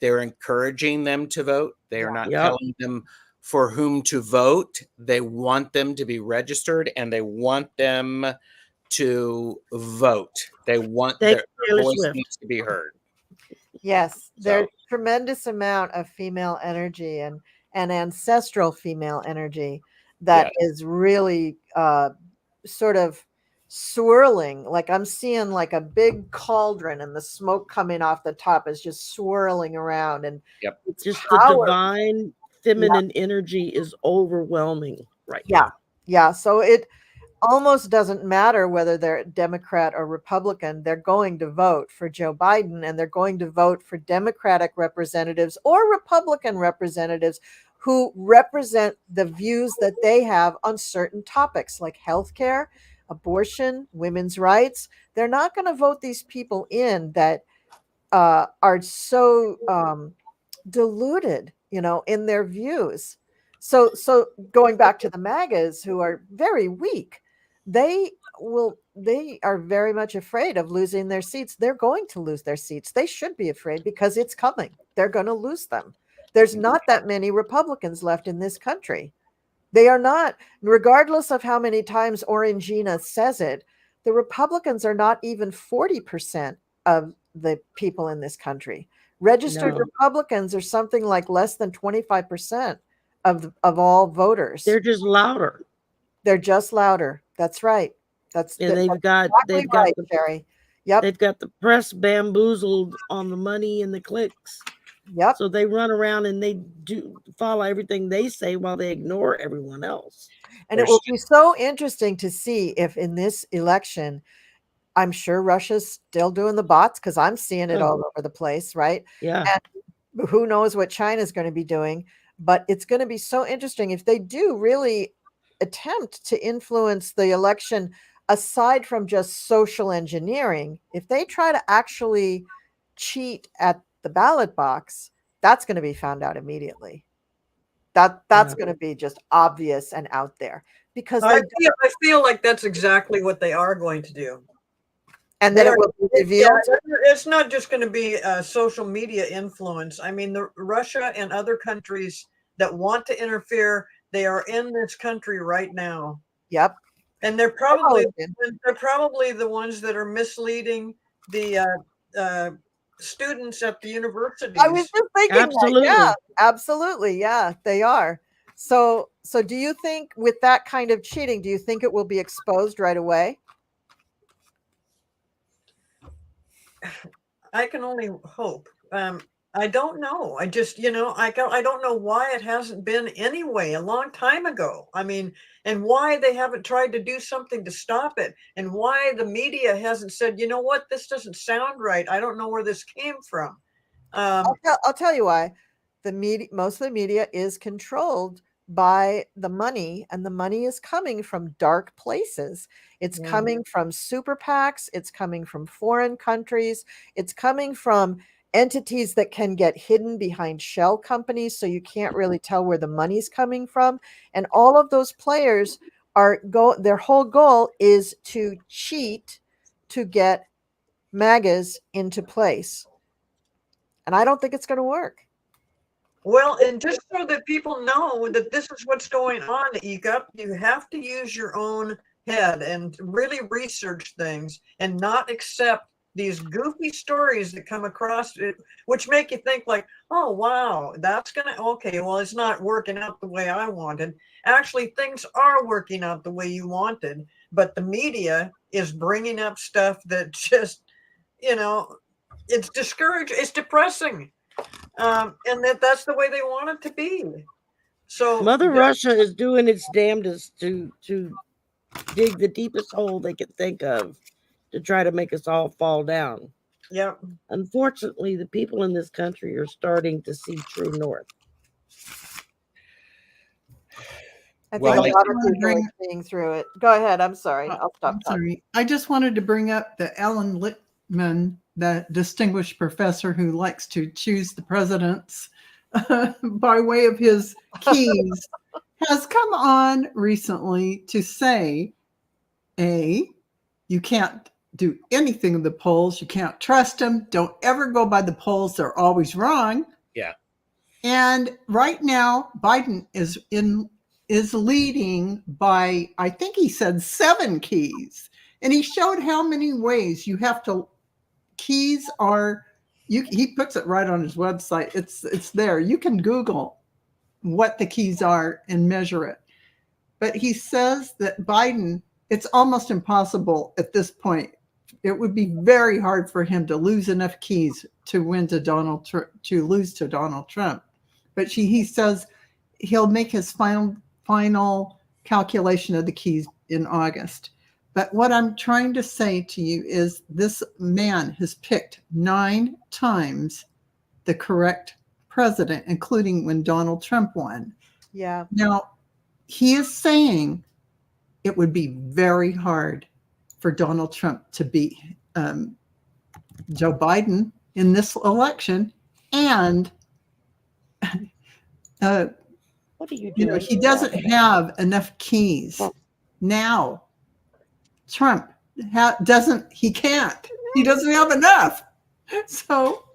They're encouraging them to vote. They are not Yep. telling them for whom to vote. They want them to be registered, and they want them to vote. They want Thank their you, Taylor voice Swift. needs to be heard. Yes, there's So, tremendous amount of female energy and ancestral female energy that yeah. is really sort of swirling. Like I'm seeing like a big cauldron, and the smoke coming off the top is just swirling around, and Yep. it's Just the power. divine feminine energy is overwhelming right Yeah, now. yeah. So it almost doesn't matter whether they're Democrat or Republican. They're going to vote for Joe Biden, and they're going to vote for Democratic representatives or Republican representatives who represent the views that they have on certain topics like healthcare, abortion, women's rights. They're not going to vote these people in that are so deluded, in their views. So going back to the MAGAs, who are very weak, they are very much afraid of losing their seats. They're going to lose their seats. They should be afraid because it's coming. They're going to lose them. There's not that many Republicans left in this country. They are not, regardless of how many times Orangina says it, the Republicans are not even 40% of the people in this country. Registered No. Republicans are something like less than 25% of all voters. They're just louder. They're just louder. That's right. And they've got right, Shari. Yep. They've got the press bamboozled on the money and the clicks. Yep. So they run around and they do follow everything they say while they ignore everyone else. And it will be so interesting to see if in this election, I'm sure Russia's still doing the bots because I'm seeing it all over the place, right? Yeah. And who knows what China's going to be doing. But it's going to be so interesting if they do really attempt to influence the election aside from just social engineering. If they try to actually cheat at the ballot box, that's going to be found out immediately. That's going to be just obvious and out there because I feel like that's exactly what they are going to do. And then it will be revealed. Yeah, it's not just going to be social media influence. I mean, Russia and other countries that want to interfere, they are in this country right now. Yep. And they're probably the ones that are misleading the students at the universities. I was just thinking absolutely. that. Yeah, absolutely. Yeah, they are. So do you think with that kind of cheating, do you think it will be exposed right away? I can only hope. I don't know. I just, I don't know why it hasn't been anyway a long time ago. I mean, and why they haven't tried to do something to stop it, and why the media hasn't said, you know what, this doesn't sound right. I don't know where this came from. I'll tell you why. The media, most of the media is controlled by the money, and the money is coming from dark places. It's coming from super PACs. It's coming from foreign countries. It's coming from entities that can get hidden behind shell companies, so you can't really tell where the money's coming from. And all of those players their whole goal is to cheat to get MAGAs into place. And I don't think it's going to work. Well, and just so that people know that this is what's going on, you have to use your own head and really research things and not accept these goofy stories that come across it, which make you think like, oh, wow, okay, well, it's not working out the way I wanted. Actually, things are working out the way you wanted, but the media is bringing up stuff that just, it's discouraging, it's depressing. And that's the way they want it to be. So Mother Russia is doing its damnedest to dig the deepest hole they can think of to try to make us all fall down. Yeah. Unfortunately, the people in this country are starting to see true north. I think a lot of people are seeing through it. Go ahead. I'm sorry. I'll stop. I'm sorry. I just wanted to bring up the Alan Lichtman, that distinguished professor who likes to choose the presidents by way of his keys. has come on recently to say, you can't do anything with the polls. You can't trust them. Don't ever go by the polls. They're always wrong. Yeah. And right now, Biden is leading by, I think he said 7 keys. And he showed how many ways you have to, keys are, he puts it right on his website. It's there. You can Google what the keys are and measure it. But he says that Biden, it's almost impossible at this point. It would be very hard for him to lose enough keys to win to lose to Donald Trump. But he says he'll make his final calculation of the keys in August. But what I'm trying to say to you is this man has picked 9 times the correct president, including when Donald Trump won. Yeah. Now, he is saying it would be very hard for Donald Trump to beat Joe Biden in this election. And, What are you doing? he doesn't have enough keys. Now, Trump he can't. He doesn't have enough. So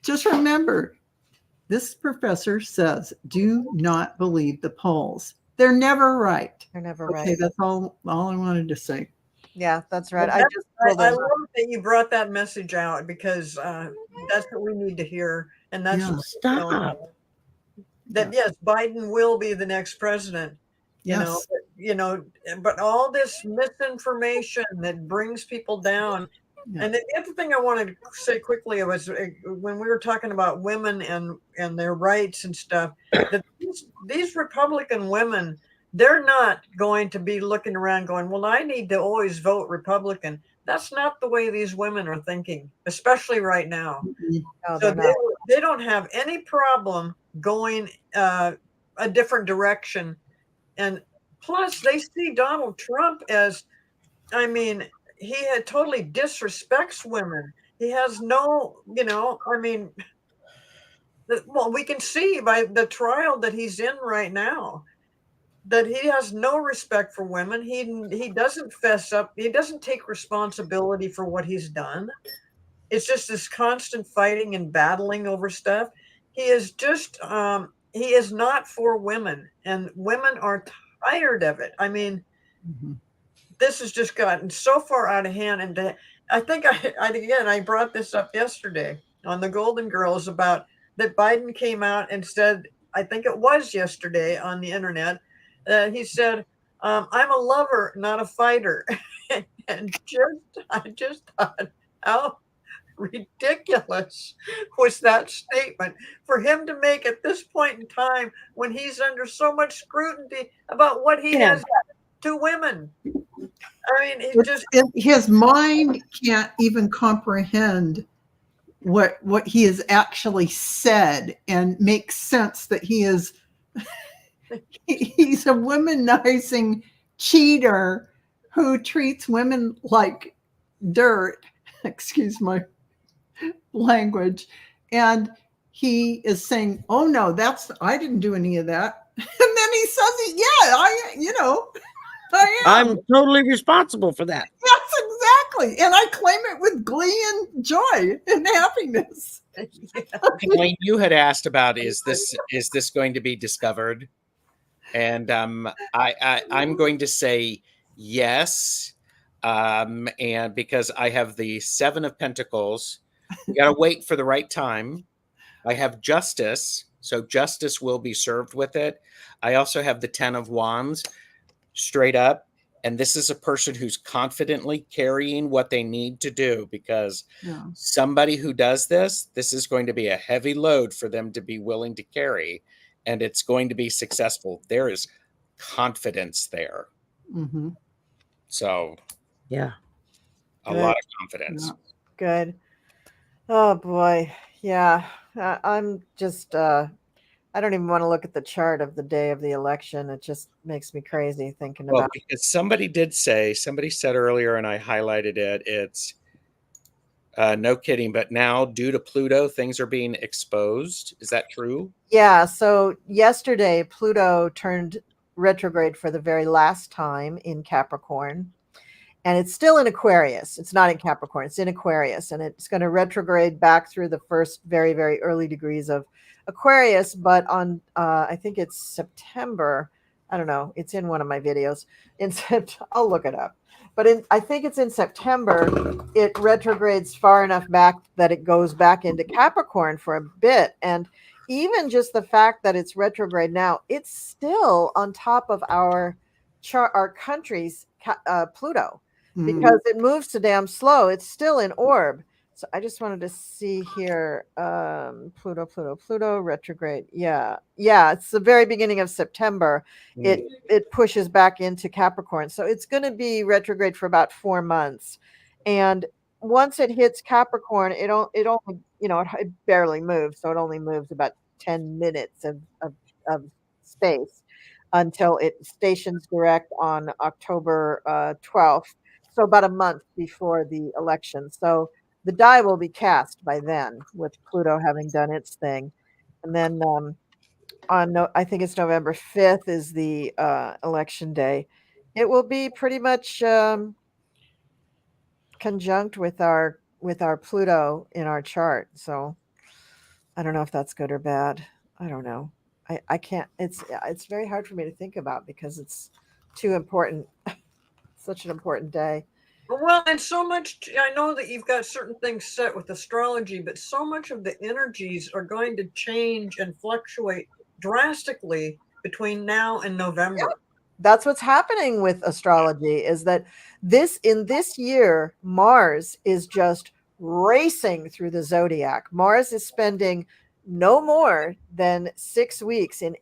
just remember, this professor says, do not believe the polls. They're never right. They're never Okay, right. that's all I wanted to say. Yeah, that's right. Well, I I love that you brought that message out because that's what we need to hear. And that's Yeah. Stop. that yes, Biden will be the next president. Yes. But all this misinformation that brings people down. Yeah. And the other thing I wanted to say quickly was when we were talking about women and their rights and stuff, that these Republican women, they're not going to be looking around going, well, I need to always vote Republican. That's not the way these women are thinking, especially right now. No, So they're not. they don't have any problem going a different direction. And plus, they see Donald Trump as, I mean, he had totally disrespects women. He has no, well, we can see by the trial that he's in right now that he has no respect for women. He doesn't fess up. He doesn't take responsibility for what he's done. It's just this constant fighting and battling over stuff. He is just, he is not for women, and women are tired of it. I mean, this has just gotten so far out of hand. And I think I brought this up yesterday on the Golden Girls about that Biden came out and said, I think it was yesterday on the internet, he said, I'm a lover, not a fighter. And I just thought, how ridiculous was that statement for him to make at this point in time when he's under so much scrutiny about what he has to women. I mean, his mind can't even comprehend what he has actually said and make sense that he's a womanizing cheater who treats women like dirt. Excuse my language. And he is saying, oh no, I didn't do any of that. And then he says, I am. I'm totally responsible for that. Yes, exactly. And I claim it with glee and joy and happiness. Colleen, you had asked about is this going to be discovered? And I'm going to say yes. And because I have the 7 of Pentacles, you got to wait for the right time. I have Justice, so justice will be served with it. I also have the 10 of Wands. Straight up. And this is a person who's confidently carrying what they need to do, because somebody who does this is going to be a heavy load for them to be willing to carry, and it's going to be successful. There is confidence there. Mm-hmm. So yeah, a lot of confidence. Yeah. Good. Oh boy. Yeah. I'm just, I don't even want to look at the chart of the day of the election. It just makes me crazy thinking about it. Because somebody said earlier, and I highlighted it, it's no kidding, but now due to Pluto, things are being exposed. Is that true? Yeah. So yesterday, Pluto turned retrograde for the very last time in Capricorn. And it's still in Aquarius. It's not in Capricorn. It's in Aquarius. And it's going to retrograde back through the first very, very early degrees of Aquarius. But on, I think it's September. I don't know. It's in one of my videos. I'll look it up. But I think it's in September. It retrogrades far enough back that it goes back into Capricorn for a bit. And even just the fact that it's retrograde now, it's still on top of our country's Pluto. Because it moves so damn slow. It's still in orb. So I just wanted to see here. Pluto retrograde. Yeah. It's the very beginning of September. It pushes back into Capricorn. So it's going to be retrograde for about 4 months. And once it hits Capricorn, it only, it barely moves. So it only moves about 10 minutes of space until it stations direct on October 12th. So about a month before the election. So the die will be cast by then, with Pluto having done its thing. And then I think it's November 5th is the election day. It will be pretty much conjunct with our Pluto in our chart. So I don't know if that's good or bad. I don't know. I can't. It's very hard for me to think about because it's too important. Such an important day. Well, and so much, I know that you've got certain things set with astrology, but so much of the energies are going to change and fluctuate drastically between now and November. Yep. That's what's happening with astrology, is that in this year, Mars is just racing through the zodiac. Mars is spending no more than 6 weeks in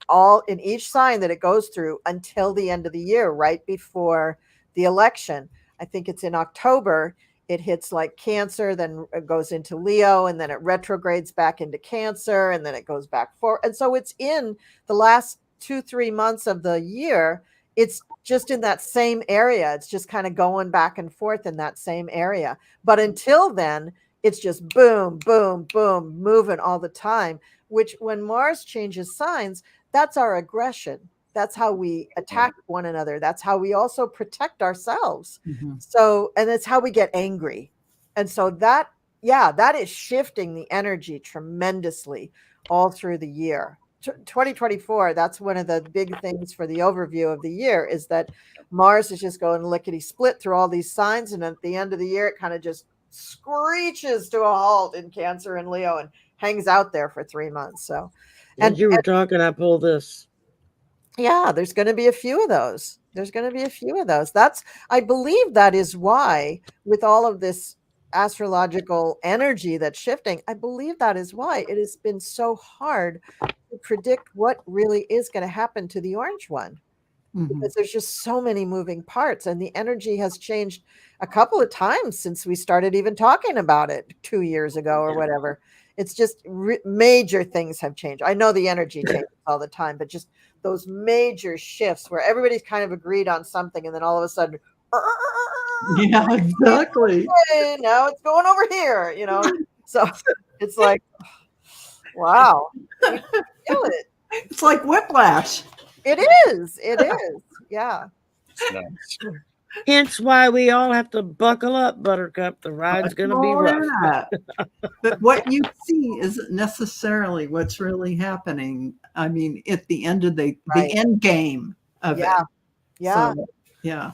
each sign that it goes through until the end of the year, right before the election. I think it's in October. It hits like Cancer, then it goes into Leo, and then it retrogrades back into Cancer, and then it goes back forward. And so it's in the last 2-3 months of the year. It's just in that same area. It's just kind of going back and forth in that same area. But until then, it's just boom, boom, boom, moving all the time, which when Mars changes signs, that's our aggression. That's how we attack one another. That's how we also protect ourselves. So, and it's how we get angry. And so that is shifting the energy tremendously all through the year. 2024, that's one of the big things for the overview of the year, is that Mars is just going lickety split through all these signs. And at the end of the year, it kind of just screeches to a halt in Cancer and Leo and hangs out there for 3 months. So, and you were talking, I pulled this. Yeah, there's going to be a few of those. I believe that is why, with all of this astrological energy that's shifting, I believe that is why it has been so hard to predict what really is going to happen to the orange one. Because there's just so many moving parts, and the energy has changed a couple of times since we started even talking about it 2 years ago or whatever. It's just major things have changed. I know the energy changes all the time, but just those major shifts where everybody's kind of agreed on something, and then all of a sudden, yeah, exactly. Now it's going over here, So it's like, wow, you feel it. It's like whiplash. It is. Yeah. Hence why we all have to buckle up, Buttercup. The ride's going to be rough. But what you see isn't necessarily what's really happening. I mean, at the end of the end game of it. Yeah. So, yeah.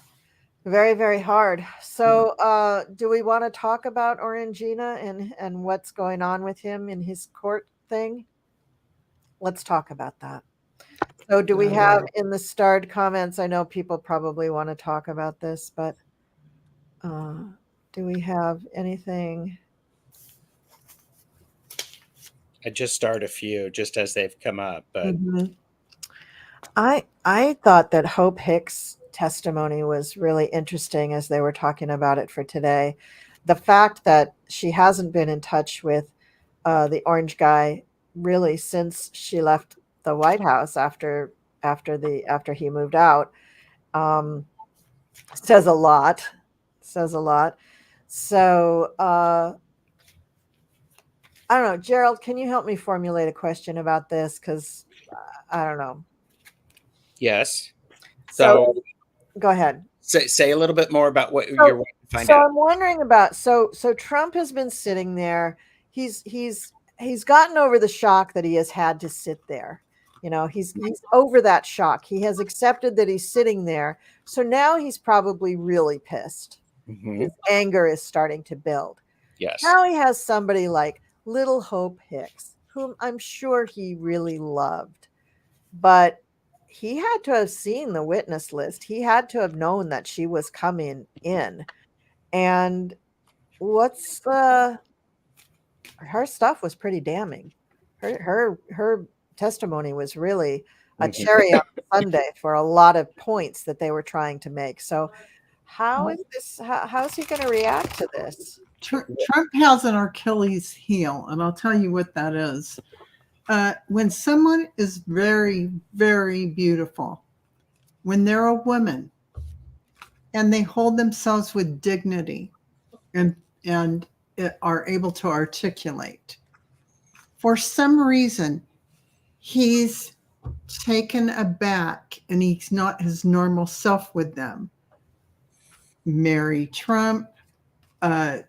Very, very hard. So do we want to talk about Orangina and what's going on with him in his court thing? Let's talk about that. So do we have in the starred comments, I know people probably want to talk about this, but do we have anything? I just started a few just as they've come up, but I thought that Hope Hicks' testimony was really interesting as they were talking about it for today. The fact that she hasn't been in touch with the orange guy really since she left the White House after he moved out says a lot. So I don't know, Gerald, can you help me formulate a question about this? Because I don't know. Yes. So go ahead. say a little bit more about what So- you're wanting to find So out. I'm wondering about so Trump has been sitting there. He's gotten over the shock that he has had to sit there. You know, he's over that shock. He has accepted that he's sitting there. So now he's probably really pissed. Mhm. His anger is starting to build. Yes. Now he has somebody like Little Hope Hicks, whom I'm sure he really loved. But he had to have seen the witness list. He had to have known that she was coming in. And what's her stuff was pretty damning. Her testimony was really a Mhm. cherry on Sunday for a lot of points that they were trying to make. So how is this how's he going to react to this? Trump has an Achilles heel, and I'll tell you what that is. When someone is very, very beautiful, when they're a woman and they hold themselves with dignity and are able to articulate, for some reason, he's taken aback and he's not his normal self with them. Mary Trump, or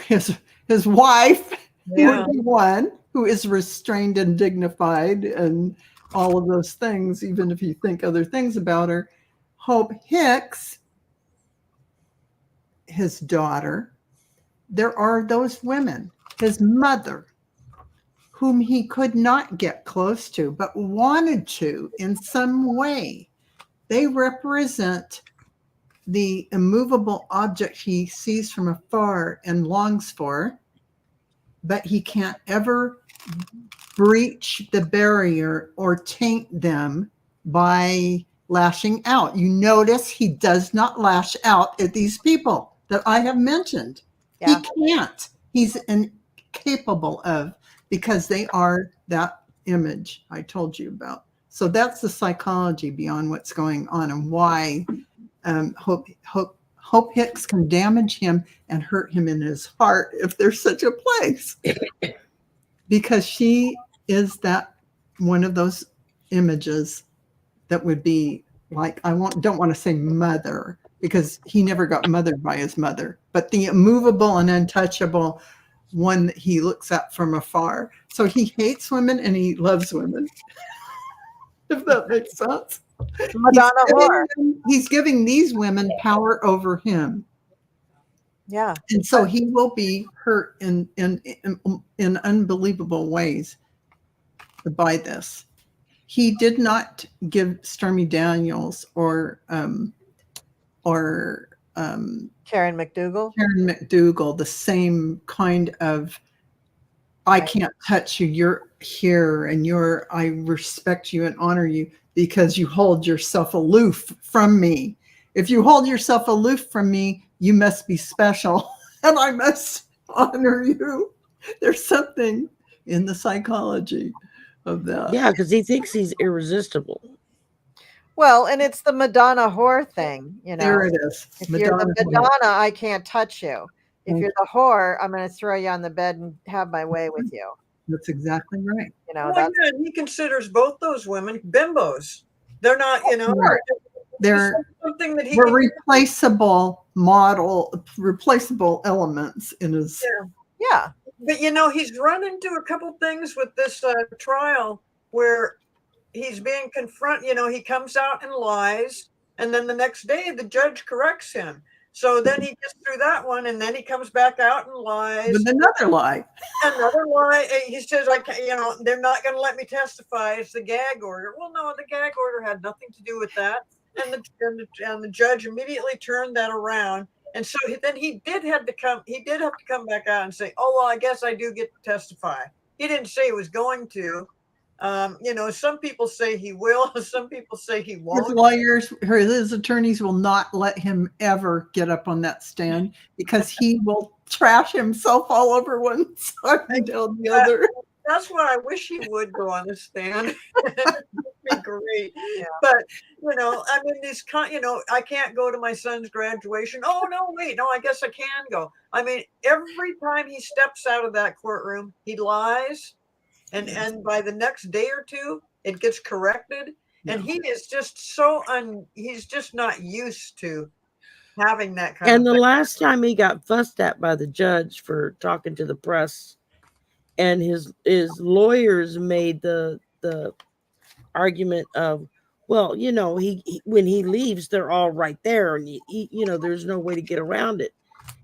his wife, who Yeah. would be one who is restrained and dignified and all of those things, even if you think other things about her. Hope Hicks, his daughter, there are those women, his mother, whom he could not get close to, but wanted to in some way. They represent the immovable object he sees from afar and longs for, but he can't ever breach the barrier or taint them by lashing out. You notice he does not lash out at these people that I have mentioned. Yeah. He can't. He's incapable of, because they are that image I told you about. So that's the psychology beyond what's going on and why Hope Hicks can damage him and hurt him in his heart if there's such a place. Because she is that one of those images that would be like, don't want to say mother, because he never got mothered by his mother, but the immovable and untouchable one that he looks at from afar. So he hates women and he loves women. If that makes sense. Madonna whore. He's giving these women power over him. Yeah. And so he will be hurt in unbelievable ways by this. He did not give Stormy Daniels or Karen McDougal the same kind of, I can't touch you, you're here, and I respect you and honor you because you hold yourself aloof from me. If you hold yourself aloof from me, you must be special and I must honor you. There's something in the psychology of that. Yeah, because he thinks he's irresistible. Well, and it's the Madonna whore thing, you know. There it is. If you're the Madonna, I can't touch you. If you're the whore, I'm going to throw you on the bed and have my way with you. That's exactly right. You know, Well, yeah, he considers both those women bimbos. They're not, you know, Right. They're something that he We're can, replaceable elements in his. yeah. but you know, he's run into a couple things with this trial where he's being confronted. You know, he comes out and lies, and then the next day the judge corrects him. So then he gets through that one, and then he comes back out and lies. With another lie. Another lie. He says, "I can't, you know, they're not going to let me testify. It's the gag order." Well, no, the gag order had nothing to do with that. And the judge immediately turned that around. And so then he did have to come back out and say, "Oh, well, I guess I do get to testify." He didn't say he was going to. You know, some people say he will, some people say he won't. His lawyers, his attorneys will not let him ever get up on that stand because he will trash himself all over one side and down the other. That's why I wish he would go on the stand. It'd be great. Yeah. But, you know, I mean, I can't go to my son's graduation. Oh, no, wait, no, I guess I can go. I mean, every time he steps out of that courtroom, he lies. And by the next day or two, it gets corrected. And he is just so he's just not used to having that kind And of the thing. last time he got fussed at by the judge for talking to the press, and his lawyers made the argument of, well, you know, he when he leaves, they're all right there, and you know, there's no way to get around it.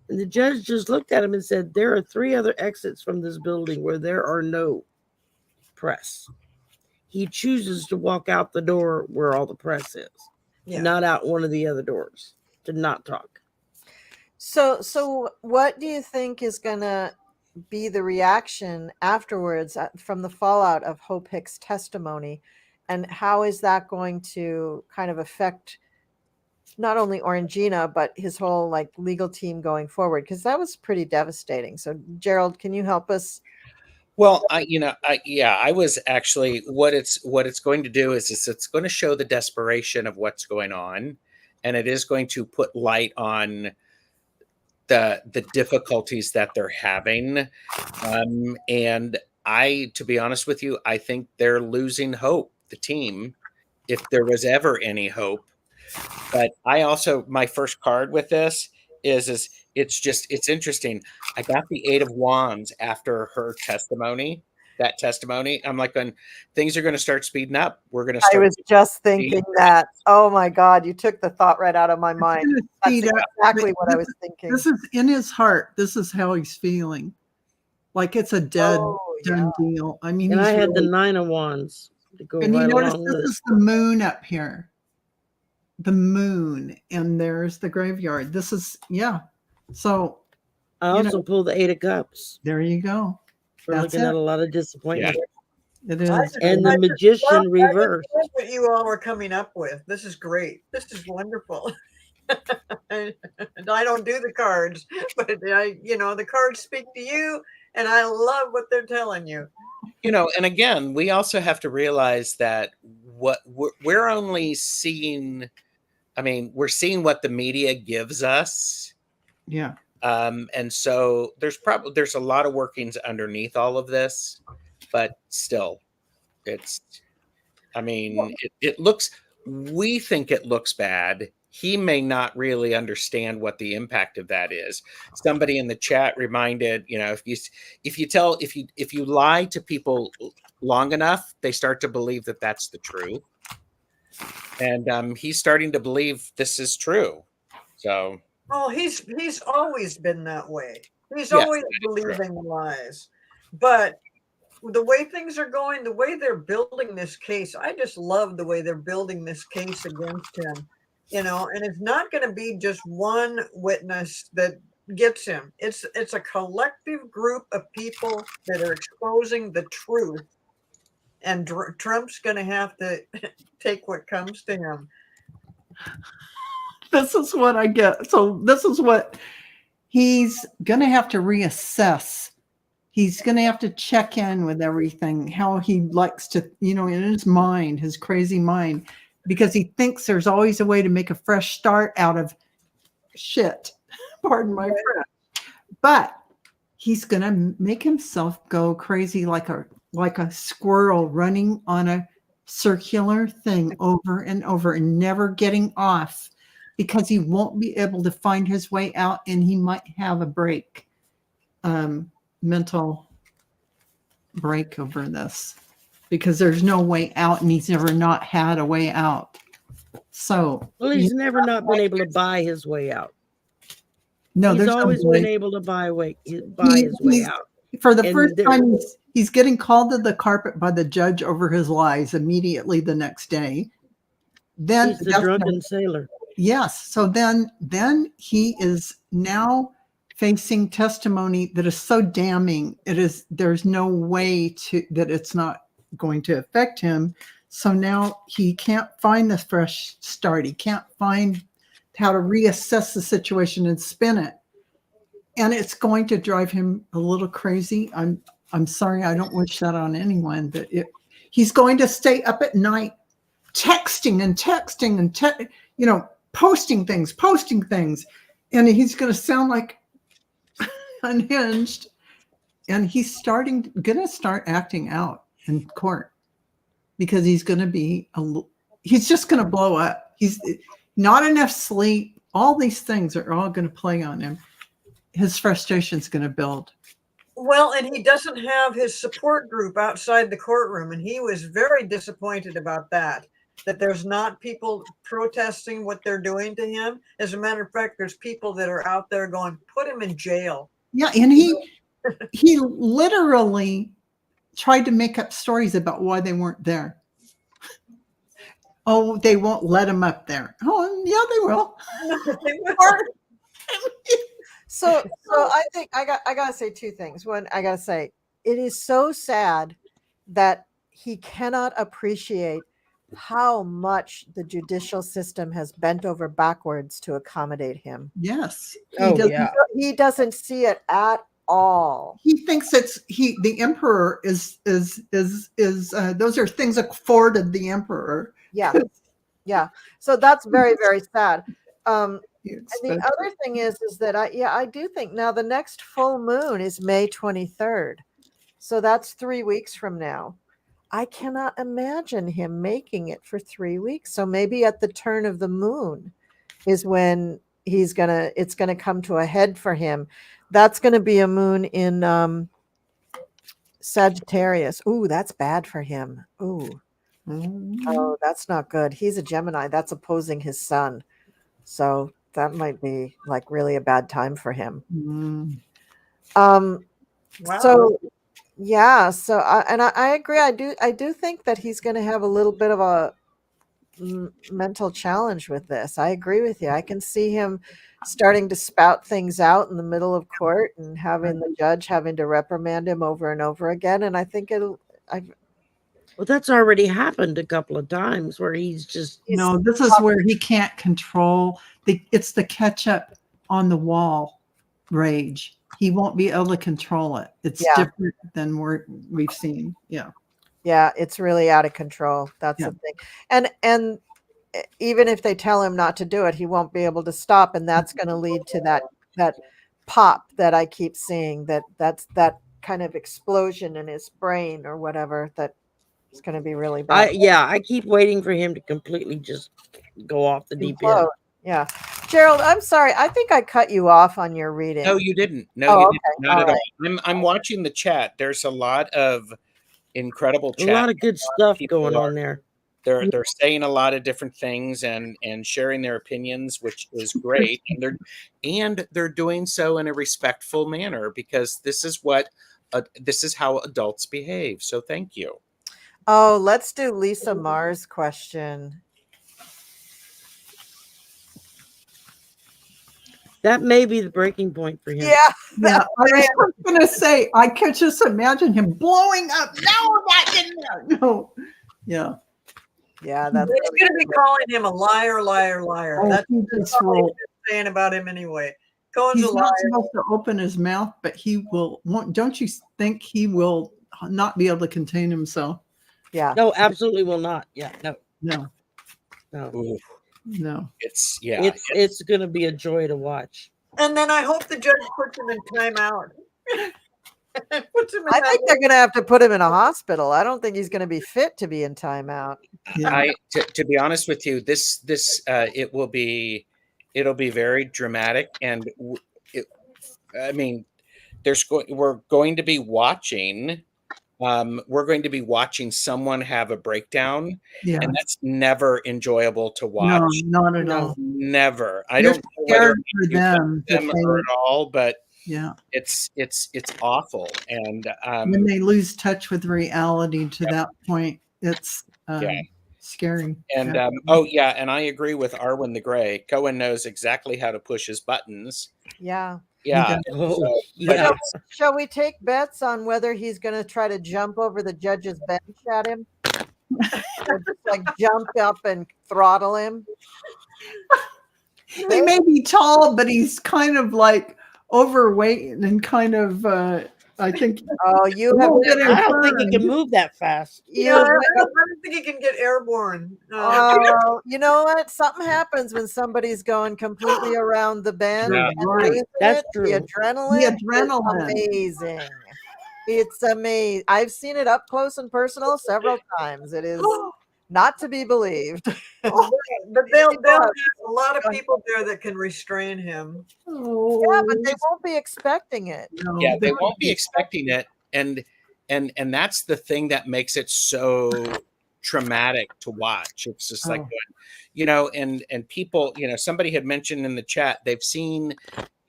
And the judge just looked at him and said, there are 3 other exits from this building where there are no press. He chooses to walk out the door where all the press is, not out one of the other doors, to not talk. So what do you think is going to be the reaction afterwards from the fallout of Hope Hicks' testimony? And how is that going to kind of affect not only Orangina, but his whole like legal team going forward? Because that was pretty devastating. So Gerald, can you help us? Well, I was actually what it's going to do is it's going to show the desperation of what's going on, and it is going to put light on the difficulties that they're having. And to be honest with you, I think they're losing hope, the team, if there was ever any hope. But I also, my first card with this is it's interesting. I got the 8 of Wands after her testimony. That testimony, I'm like, when things are going to start speeding up, we're going to start. I was just thinking that. Oh my God, you took the thought right out of my mind. That's exactly what I was thinking. This is in his heart. This is how he's feeling. Like it's a done deal. I mean, and I had really, the 9 of Wands to go and right you notice along this with is the moon up here. The moon, and there's the graveyard. This is, so I also pulled the 8 of Cups. there you go. We're looking at a lot of disappointment. It is. And the Magician reversed. I love what you all are coming up with. This is great. This is wonderful. And I don't do the cards, but the cards speak to you, and I love what they're telling you. And again, we also have to realize that what we're only seeing. I mean, we're seeing what the media gives us. Yeah. And so there's a lot of workings underneath all of this, but still, it looks, we think it looks bad. He may not really understand what the impact of that is. Somebody in the chat reminded, if you lie to people long enough, they start to believe that that's the truth. And he's starting to believe this is true. So, he's always been that way. He's always believing lies. But the way things are going, the way they're building this case, I just love the way they're building this case against him. And it's not going to be just one witness that gets him. It's a collective group of people that are exposing the truth. And Trump's going to have to take what comes to him. This is what I get. So this is what he's going to have to reassess. He's going to have to check in with everything, how he likes to, in his mind, his crazy mind, because he thinks there's always a way to make a fresh start out of shit. Pardon my French. But he's going to make himself go crazy like a squirrel running on a circular thing over and over and never getting off, because he won't be able to find his way out, and he might have a break, mental break over this, because there's no way out, and he's never not had a way out. So he's never not been able to buy his way out. No, he's always been able to buy his way out. For the first time, he's getting called to the carpet by the judge over his lies immediately the next day. Then he's the drunken sailor. Yes. So then he is now facing testimony that is so damning. There's no way that it's not going to affect him. So now he can't find the fresh start. He can't find how to reassess the situation and spin it. And it's going to drive him a little crazy. I'm sorry, I don't wish that on anyone, but he's going to stay up at night texting and posting things, and he's going to sound like unhinged, and he's going to start acting out in court, because he's going to be he's just going to blow up. He's not enough sleep. All these things are all going to play on him. His frustration's going to build. Well, and he doesn't have his support group outside the courtroom, and he was very disappointed about that there's not people protesting what they're doing to him. As a matter of fact, there's people that are out there going, put him in jail. Yeah, and he literally tried to make up stories about why they weren't there. Oh, they won't let him up there. Oh, yeah, they will. So I think I gotta say two things. One, I gotta say it is so sad that he cannot appreciate how much the judicial system has bent over backwards to accommomate him. Yes. He doesn't see it at all. He thinks the emperor is those are things afforded the emperor. Yeah. Yeah. So that's very, very sad. And the other thing is that I do think now the next full moon is May 23rd. So that's 3 weeks from now. I cannot imagine him making it for 3 weeks. So maybe at the turn of the moon is when it's gonna come to a head for him. That's gonna be a moon in Sagittarius. Ooh, that's bad for him. Ooh. Oh, that's not good. He's a Gemini. That's opposing his sun. So that might be like really a bad time for him. Wow. So yeah, so I agree. I do think that he's going to have a little bit of a mental challenge with this. I agree with you. I can see him starting to spout things out in the middle of court and having the judge having to reprimand him over and over again. And I think well, that's already happened a couple of times where he's just this is where he can't control it's the catch up on the wall rage. He won't be able to control it. It's different than we've seen. Yeah. Yeah, it's really out of control. That's the thing. And even if they tell him not to do it, he won't be able to stop, and that's going to lead to that pop that I keep seeing. That's that kind of explosion in his brain or whatever. That it's going to be really bad. I keep waiting for him to completely just go off the deep end. Yeah. Gerald, I'm sorry. I think I cut you off on your reading. No, you didn't. No, you didn't. Not at all. I'm watching the chat. There's a lot of incredible chat. A lot of good stuff going on there. They're saying a lot of different things and sharing their opinions, which is great. And they're doing so in a respectful manner because this is how adults behave. So thank you. Oh, let's do Lisa Mars' question. That may be the breaking point for him. Yeah. I was going to say, I could just imagine him blowing up. No, that didn't. No. Yeah. Yeah. That's He's going to be calling him a liar, liar, liar. Oh, That's what he's saying about him anyway. Cohen's He's a liar. not supposed to open his mouth, but he will. Don't you think he will not be able to contain himself? Yeah. No, absolutely will not. Yeah. No. Ooh. No. It's going to be a joy to watch. And then I hope the judge puts him in timeout. I think they're going to have to put him in a hospital. I don't think he's going to be fit to be in timeout. Yeah. To be honest with you, it'll be very dramatic, and we're going to be watching. We're going to be watching someone have a breakdown, and that's never enjoyable to watch. No, not at all. Never. I You're don't know whether for them or at all, but yeah, it's awful. And when they lose touch with reality to that point, it's scary. And and I agree with Arwen the Gray. Cohen knows exactly how to push his buttons. Yeah. Yeah. Shall we take bets on whether he's going to try to jump over the judge's bench at him? Or just like jump up and throttle him? He may be tall, but he's kind of like overweight and kind of, I think. Oh, I don't think he can move that fast. I don't think he can get airborne. You know what? Something happens when somebody's going completely around the bend. Yeah, right. That's true. The adrenaline. Is amazing. It's amazing. I've seen it up close and personal several times. It is not to be believed. But they'll have a lot of people there that can restrain him. Yeah, but they won't be expecting it. No, Yeah, they won't be expecting it, and that's the thing that makes it so traumatic to watch. It's just like, and people, somebody had mentioned in the chat they've seen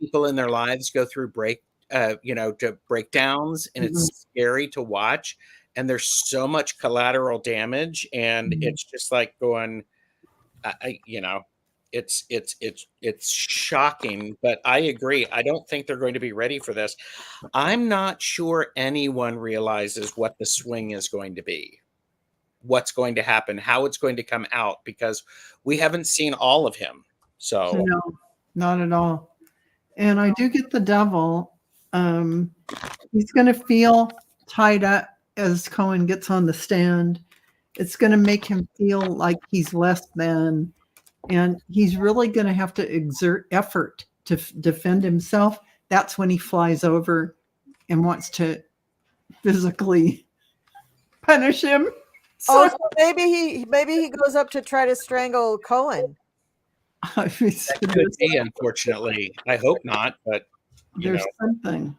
people in their lives go through to breakdowns, and it's scary to watch. And there's so much collateral damage, and it's just like going, it's shocking. But I agree. I don't think they're going to be ready for this. I'm not sure anyone realizes what the swing is going to be, what's going to happen, how it's going to come out, because we haven't seen all of him. So no, not at all. And I do get the devil. He's going to feel tied up as Cohen gets on the stand. It's going to make him feel like he's less than, and he's really going to have to exert effort to defend himself. That's when he flies over and wants to physically punish him. So maybe he goes up to try to strangle Cohen. That could be, unfortunately. I hope not, but there's something.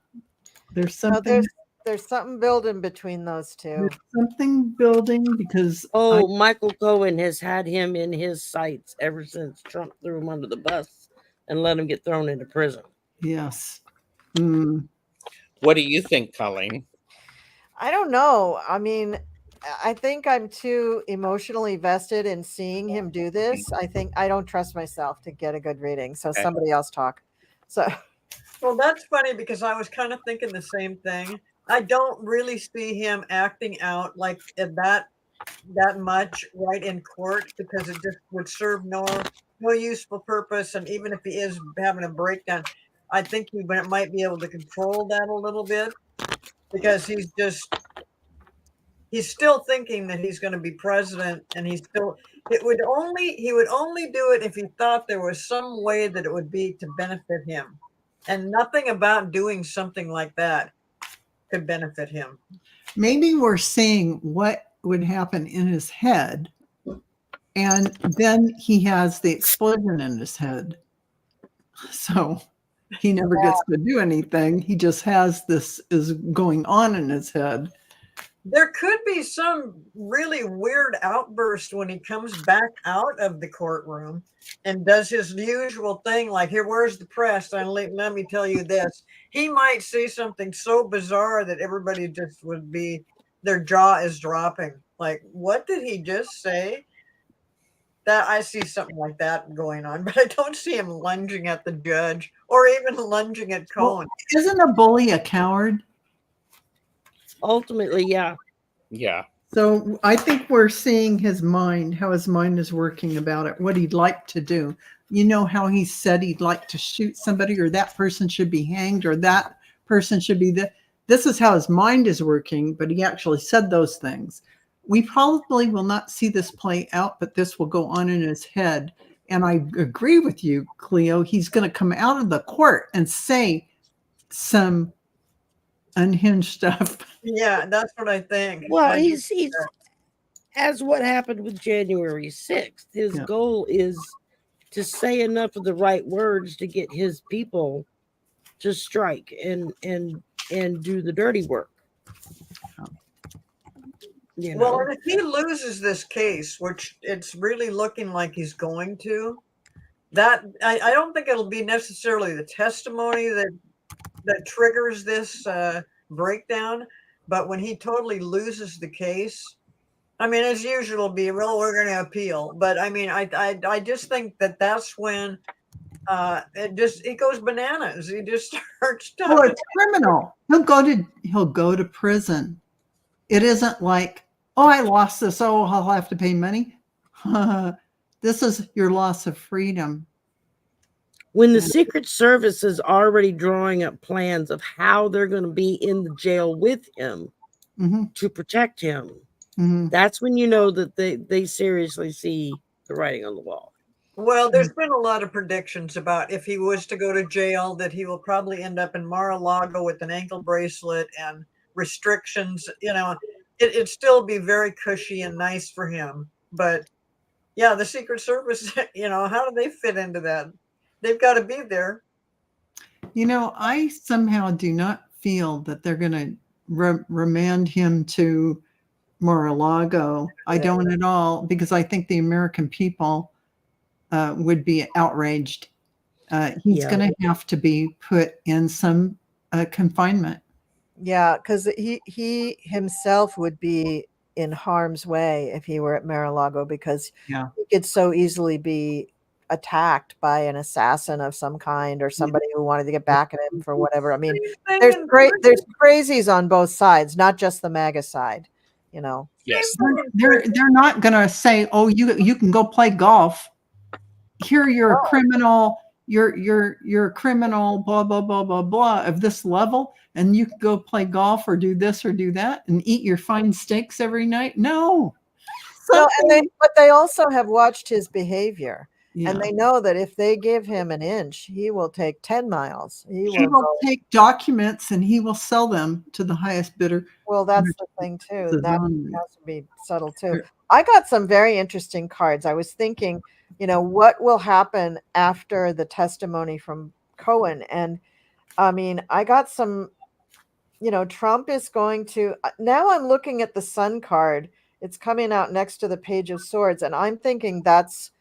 There's something. No, there's something building between those two. There's something building because Michael Cohen has had him in his sights ever since Trump threw him under the bus and let him get thrown into prison. Yes. What do you think, Colleen? I don't know. I mean, I think I'm too emotionally vested in seeing him do this. I think I don't trust myself to get a good reading. So somebody else talk. Well, that's funny because I was kind of thinking the same thing. I don't really see him acting out like that much right in court, because it just would serve no useful purpose. And even if he is having a breakdown, I think he might be able to control that a little bit, because he's still thinking that he's going to be president, and he would only do it if he thought there was some way that it would be to benefit him. And nothing about doing something like that could benefit him. Maybe we're seeing what would happen in his head, and then he has the explosion in his head. So he never gets to do anything. He just has this is going on in his head. There could be some really weird outburst when he comes back out of the courtroom and does his usual thing, like, here, where's the press? And let me tell you this. He might say something so bizarre that everybody just would be, their jaw is dropping. Like, what did he just say? That I see something like that going on, but I don't see him lunging at the judge or even lunging at Cohen. Well, isn't a bully a coward? Ultimately, yeah. Yeah. So I think we're seeing his mind, how his mind is working about it, what he'd like to do. You know how he said he'd like to shoot somebody, or that person should be hanged, or that person should be this is how his mind is working, but he actually said those things. We probably will not see this play out, but this will go on in his head. And I agree with you, Cleo. He's going to come out of the court and say some unhinged stuff. Yeah, that's what I think. Well, he's as what happened with January 6th. His goal is to say enough of the right words to get his people to strike and do the dirty work. You know? Well, and if he loses this case, which it's really looking like he's going to, that I don't think it'll be necessarily the testimony that triggers this breakdown, but when he totally loses the case, I mean, as usual, it'll be, well, we're going to appeal. But I mean, I just think that's when it goes bananas. He just starts talking. Well, it's criminal. He'll go to prison. It isn't like, oh, I lost this. Oh, I'll have to pay money. This is your loss of freedom. When the Secret Service is already drawing up plans of how they're going to be in the jail with him to protect him, that's when you know that they seriously see the writing on the wall. Well, there's been a lot of predictions about if he was to go to jail, that he will probably end up in Mar-a-Lago with an ankle bracelet and restrictions. You know, it'd still be very cushy and nice for him. But yeah, the Secret Service, how do they fit into that? They've got to be there. I somehow do not feel that they're going to remand him to Mar-a-Lago. I don't at all, because I think the American people would be outraged. He's going to have to be put in some confinement. Yeah, because he himself would be in harm's way if he were at Mar-a-Lago, because he could so easily be attacked by an assassin of some kind, or somebody who wanted to get back at him for whatever. I mean, there's crazies on both sides, not just the MAGA side. Yes, they're not going to say, "Oh, you can go play golf. Here you're a criminal. You're a criminal. Blah blah blah blah blah of this level, and you can go play golf or do this or do that and eat your fine steaks every night." No. But they also have watched his behavior. Yeah. And they know that if they give him an inch, he will take 10 miles. He will take documents and he will sell them to the highest bidder. Well, that's the thing, too. That has to be subtle, too. I got some very interesting cards. I was thinking, what will happen after the testimony from Cohen? And, I mean, I got some, Trump is going to... Now I'm looking at the Sun card. It's coming out next to the Page of Swords, and I'm thinking that's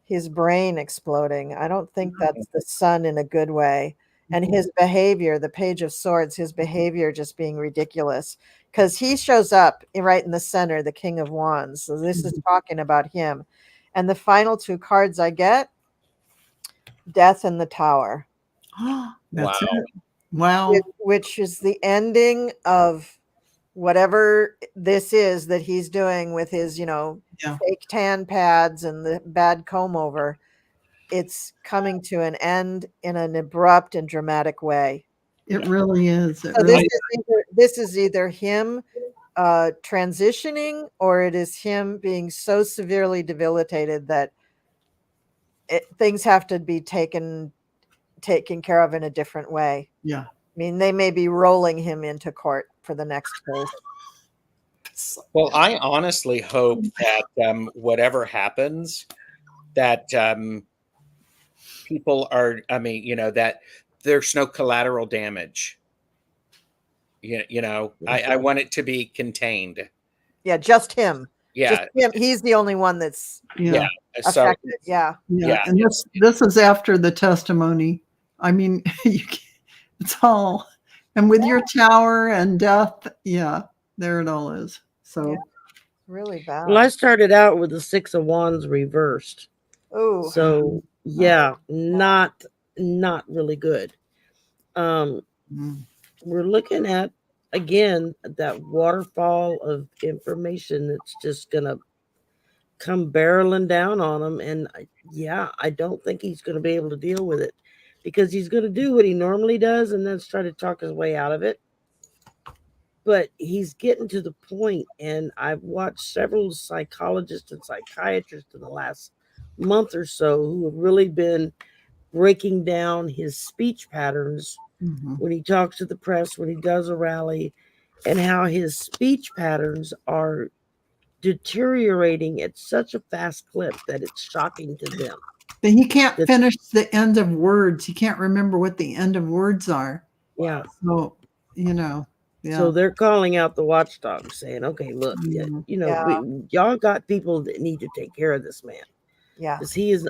his brain exploding. I don't think that's the Sun in a good way. And his behavior, the Page of Swords, his behavior just being ridiculous, because he shows up right in the center, the King of Wands. So this is talking about him. And the final two cards I get, Death in the Tower. That's it. Wow. Which is the ending of whatever this is that he's doing with his, fake tan pads and the bad comb over. It's coming to an end in an abrupt and dramatic way. It really is. This is either him transitioning, or it is him being so severely debilitated that things have to be taken care of in a different way. Yeah. I mean, they may be rolling him into court for the next case. Well, I honestly hope that whatever happens, that people are, that there's no collateral damage. I want it to be contained. Yeah, just him. Yeah. Just him. He's the only one that's affected. Yeah. And this is after the testimony. I mean, it's all, and with your tower and death, there it all is. So really bad. Well, I started out with the Six of Wands reversed. Oh, so not really good. We're looking at, again, that waterfall of information that's just gonna come barreling down on him, and I don't think he's going to be able to deal with it, because he's going to do what he normally does and then try to talk his way out of it. But he's getting to the point, and I've watched several psychologists and psychiatrists in the last month or so who have really been breaking down his speech patterns when he talks to the press, when he does a rally, and how his speech patterns are deteriorating at such a fast clip that it's shocking to them. But he can't finish the end of words. He can't remember what the end of words are. Yeah. So, So they're calling out the watchdogs, saying, okay, look, y'all got people that need to take care of this man. Yeah. Because he is,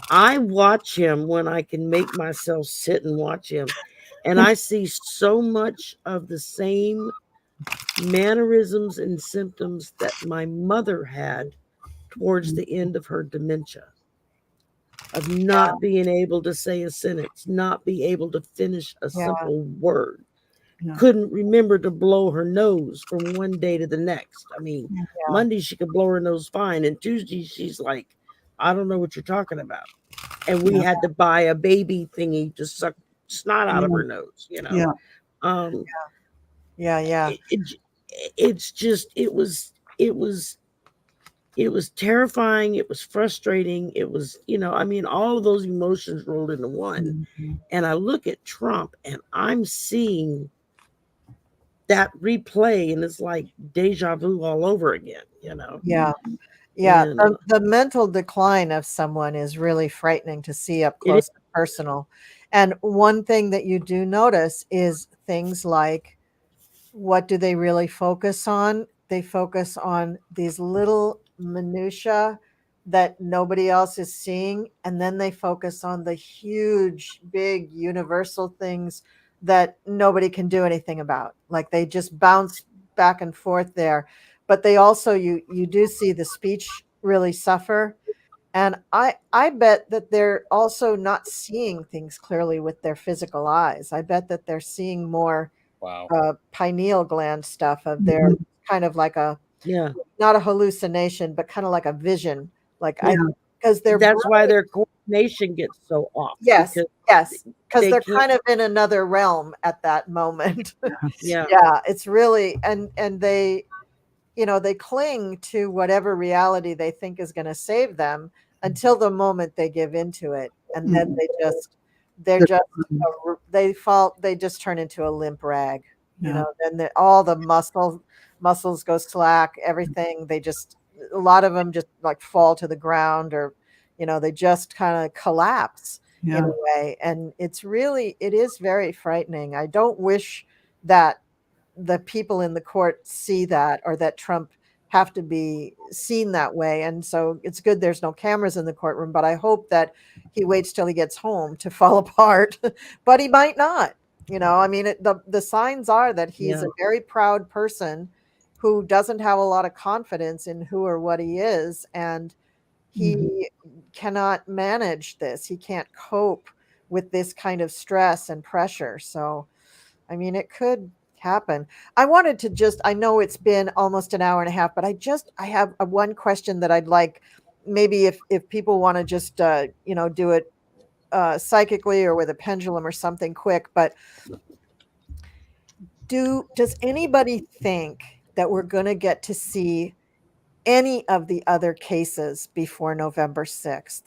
I watch him when I can make myself sit and watch him. And I see so much of the same mannerisms and symptoms that my mother had towards the end of her dementia, of not being able to say a sentence, not be able to finish a simple word, couldn't remember to blow her nose from one day to the next. Monday she could blow her nose fine, and Tuesday she's like, I don't know what you're talking about. And we had to buy a baby thingy to suck snot out of her nose, It's just, it was terrifying. It was frustrating. It was, all of those emotions rolled into one. And I look at Trump and I'm seeing that replay, and it's like deja vu all over again, Yeah. Yeah, And the mental decline of someone is really frightening to see up it is, close and personal. And one thing that you do notice is things like, what do they really focus on? They focus on these little minutia that nobody else is seeing, and then they focus on the huge, big, universal things that nobody can do anything about. Like they just bounce back and forth there. But they also, you do see the speech really suffer. And I bet that they're also not seeing things clearly with their physical eyes. I bet that they're seeing more Wow. pineal gland stuff of their kind of like a, yeah, not a hallucination, but kind of like a vision. Like Yeah. because they're that's why their coordination gets so off. yes, Because yes, because they they're can't. kind of in another realm at that moment. Yeah, Yeah, it's really, and they, they cling to whatever reality they think is going to save them until the moment they give into it, and then they're just they just turn into a limp rag. Yeah. Then all the muscles go slack, everything, they just, a lot of them just like fall to the ground, or they just kind of collapse in Yeah. a way. And it is very frightening. I don't wish that the people in the court see that, or that Trump have to be seen that way. And so it's good there's no cameras in the courtroom, but I hope that he waits till he gets home to fall apart. But he might not. I mean, the signs are that he's Yeah. a very proud person who doesn't have a lot of confidence in who or what he is, and he cannot manage this. He can't cope with this kind of stress and pressure. So I mean, it could happen. I wanted to I know it's been almost an hour and a half, but I have one question that I'd like, maybe if people want to just, do it psychically or with a pendulum or something quick. But does anybody think that we're going to get to see any of the other cases before November 6th?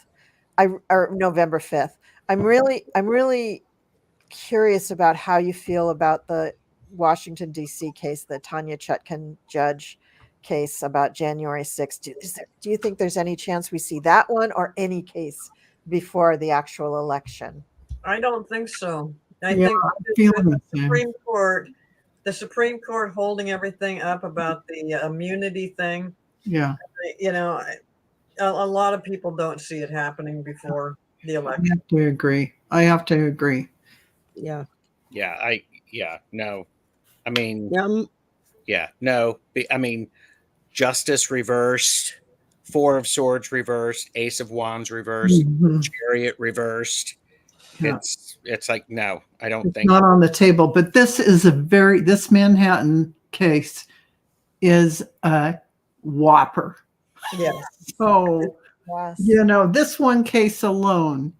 Or November 5th? I'm really curious about how you feel about the Washington, D.C. case, the Tanya Chutkan judge case about January 6th. Do you think there's any chance we see that one, or any case before the actual election? I don't think so. I Yeah, think I'm feeling the same. The Supreme Court holding everything up about the immunity thing, Yeah. A lot of people don't see it happening before the I election. have to agree. yeah, No. I mean, yeah. no. I mean, Justice reversed, Four of Swords reversed, Ace of Wands reversed, Chariot reversed. Yeah. It's like, no, I don't It's think. not on the table, but this Manhattan case is a whopper. Yeah. So, Yes. this one case alone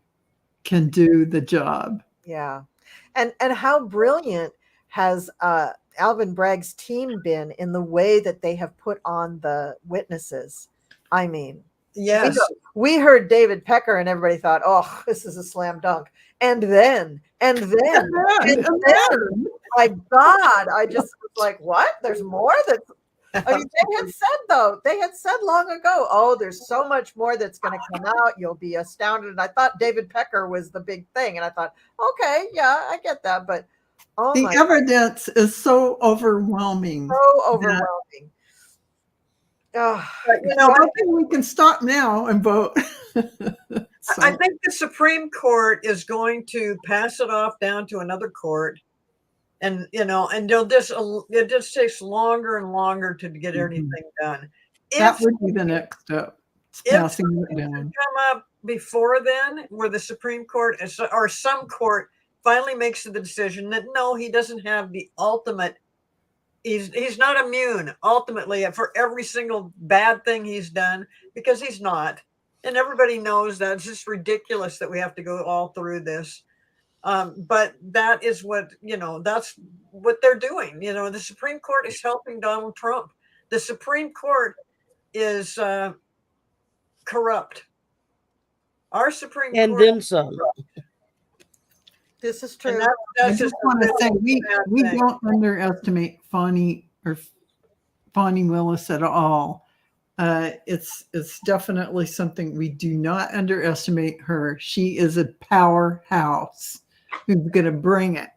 can do the job. Yeah. And how brilliant has Alvin Bragg's team been in the way that they have put on the witnesses? I mean, Yes. we heard David Pecker and everybody thought, oh, this is a slam dunk. And then, my God, I just was like, what? There's more? I mean, they had said long ago, oh, there's so much more that's going to come out. You'll be astounded. And I thought David Pecker was the big thing. And I thought, okay, yeah, I get that. But the evidence is so overwhelming. So overwhelming. I think we can stop now and vote. I think the Supreme Court is going to pass it off down to another court. And it just takes longer and longer to get anything done. That would be the next step. Passing it down. Come up before then, where the Supreme Court or some court finally makes the decision that no, he doesn't have the ultimate. He's not immune ultimately for every single bad thing he's done, because he's not, and everybody knows that. It's just ridiculous that we have to go all through this. But that is what, that's what they're doing. The Supreme Court is helping Donald Trump. The Supreme Court is corrupt. Our Supreme Court. And then some. This is true. I just want to say we don't underestimate Fani Willis at all. It's definitely something we do not underestimate her. She is a powerhouse who's going to bring it.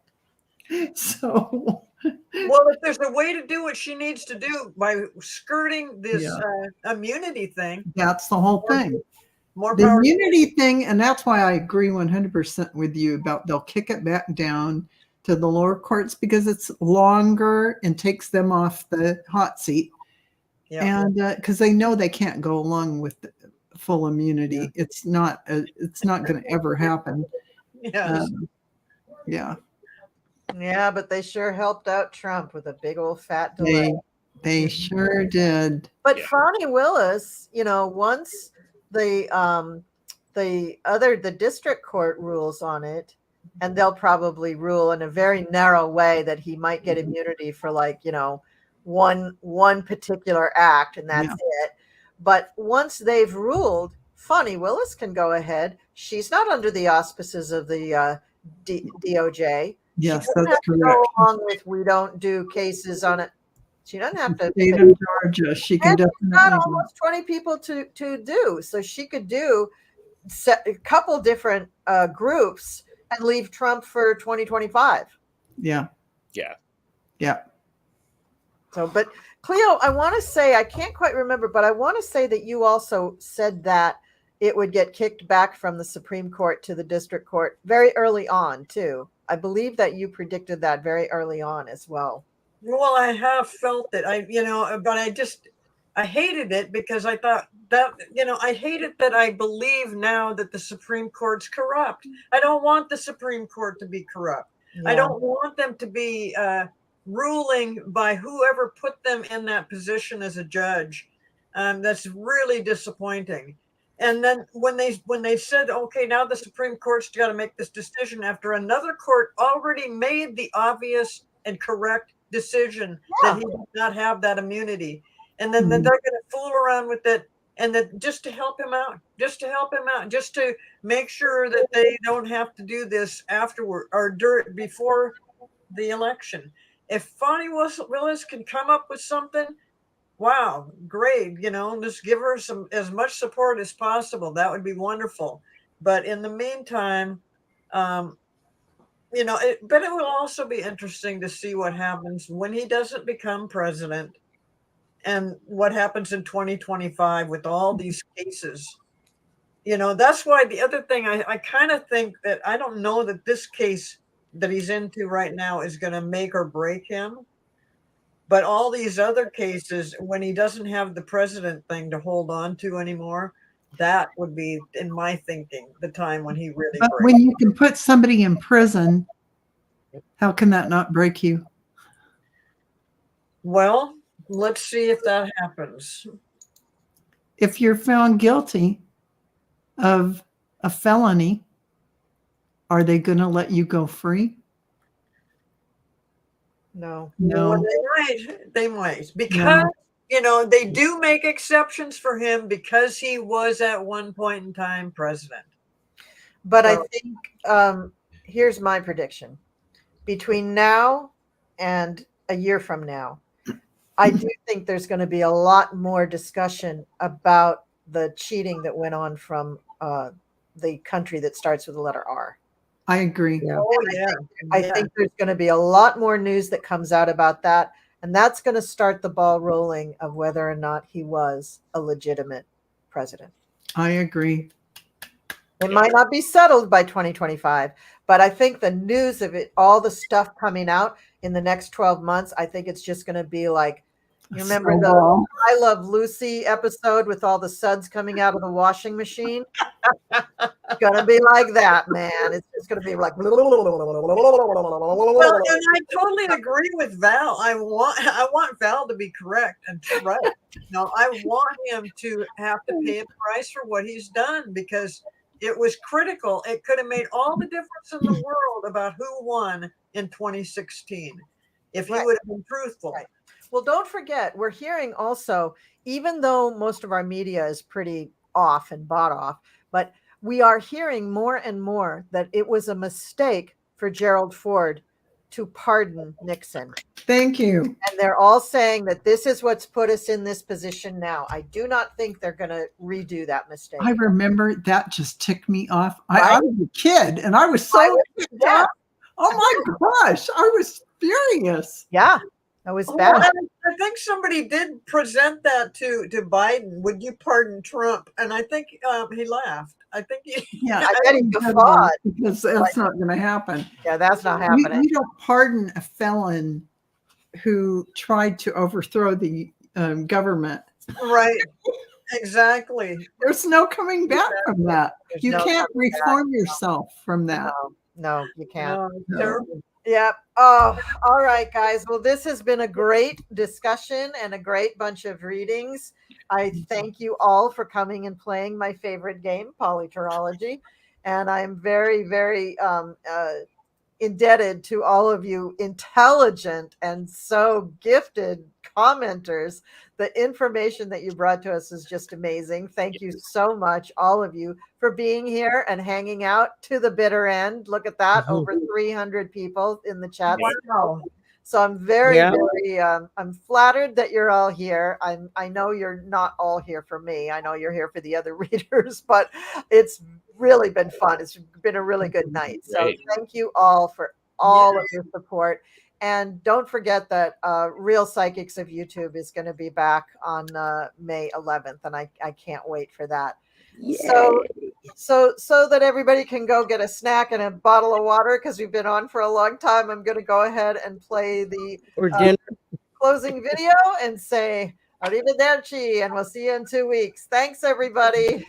So, Well, if there's a way to do what she needs to do by skirting this Yeah. immunity thing, that's the whole thing. more The power. immunity thing, and that's why I agree 100% with you about they'll kick it back down to the lower courts because it's longer and takes them off the hot seat. Yeah. And because they know they can't go along with the full immunity. It's not going to ever happen. Yes. Yeah. Yeah, but they sure helped out Trump with a big old fat delay. They sure did. But Yeah. Franny Willis, once the district court rules on it, and they'll probably rule in a very narrow way that he might get immunity for one particular act, and that's it. But once they've ruled, Franny Willis can go ahead. She's not under the auspices of the DOJ. Yes, She doesn't that's have to correct. go along with we don't do cases on it. She doesn't have to. State of Georgia, she can Got definitely. almost 20 people to do, so she could do a couple different groups and leave Trump for 2025. Yeah. Yeah. Yeah. So, but Cleo, I want to say, I can't quite remember, but I want to say that you also said that it would get kicked back from the Supreme Court to the district court very early on too. I believe that you predicted that very early on as well. Well, I have felt it. But I hated it because I thought that, I hate it that I believe now that the Supreme Court's corrupt. I don't want the Supreme Court to be corrupt. Yeah. I don't want them to be ruling by whoever put them in that position as a judge. That's really disappointing. And then when they said, okay, now the Supreme Court's got to make this decision after another court already made the obvious and correct decision that he did not have that immunity. And then they're going to fool around with it, and that just to help him out, just to make sure that they don't have to do this afterward or before the election. If Franny Willis can come up with something, wow, great. Just give her as much support as possible. That would be wonderful. But in the meantime, but it will also be interesting to see what happens when he doesn't become president and what happens in 2025 with all these cases. That's why the other thing I kind of think that I don't know that this case that he's into right now is going to make or break him. But all these other cases, when he doesn't have the president thing to hold on to anymore, that would be, in my thinking, the time when he really But breaks. when you can put somebody in prison, how can that not break you? Well, let's see if that happens. If you're found guilty of a felony, are they going to let you go free? No. No. They might, because they do make exceptions for him because he was at one point in time president. But I think here's my prediction. Between now and a year from now, I do think there's going to be a lot more discussion about the cheating that went on from the country that starts with the letter R. I agree. Yeah. I think there's going to be a lot more news that comes out about that. And that's going to start the ball rolling of whether or not he was a legitimate president. I agree. It might not be settled by 2025, but I think the news of it, all the stuff coming out in the next 12 months, I think it's just going to be like, you remember the I Love Lucy episode with all the suds coming out of the washing machine? It's going to be like that, man. It's just going to be like. Well, and I totally agree with Val. I want Val to be correct and right. I want him to have to pay a price for what he's done because it was critical. It could have made all the difference in the world about who won in 2016 if he would have been truthful. Right. Well, don't forget, we're hearing also, even though most of our media is pretty off and bought off, but we are hearing more and more that it was a mistake for Gerald Ford to pardon Nixon. Thank you. And they're all saying that this is what's put us in this position now. I do not think they're going to redo that mistake. I remember that just ticked me off. Right? I was a kid and I was so ticked off. Oh my gosh, I was furious. Yeah, that was Oh, bad. I think somebody did present that to Biden. Would you pardon Trump? And I think he laughed. I think he. Yeah, I bet he guffawed. because that's not going to happen. Yeah, that's not happening. We don't pardon a felon who tried to overthrow the government. Right. Exactly. There's no coming back from that. There's You no can't coming back. reform yourself from that. No, you can't. No, terrible. Yeah. Oh, all right, guys. Well, this has been a great discussion and a great bunch of readings. I thank you all for coming and playing my favorite game, PoliTarology. And I'm very, very indebted to all of you intelligent and so gifted commenters. The information that you brought to us is just amazing. Thank you so much, all of you, for being here and hanging out to the bitter end. Look at that, over 300 people in the chat. Wow. So I'm very I'm flattered that you're all here. I know you're not all here for me. I know you're here for the other readers, but it's really been fun. It's been a really good night. So thank you all for all of your support. And don't forget that Real Psychics of YouTube is going to be back on May 11th, and I can't wait for that. So that everybody can go get a snack and a bottle of water, because we've been on for a long time. I'm going to go ahead and play the closing video and say arrivederci, and we'll see you in 2 weeks. Thanks, everybody.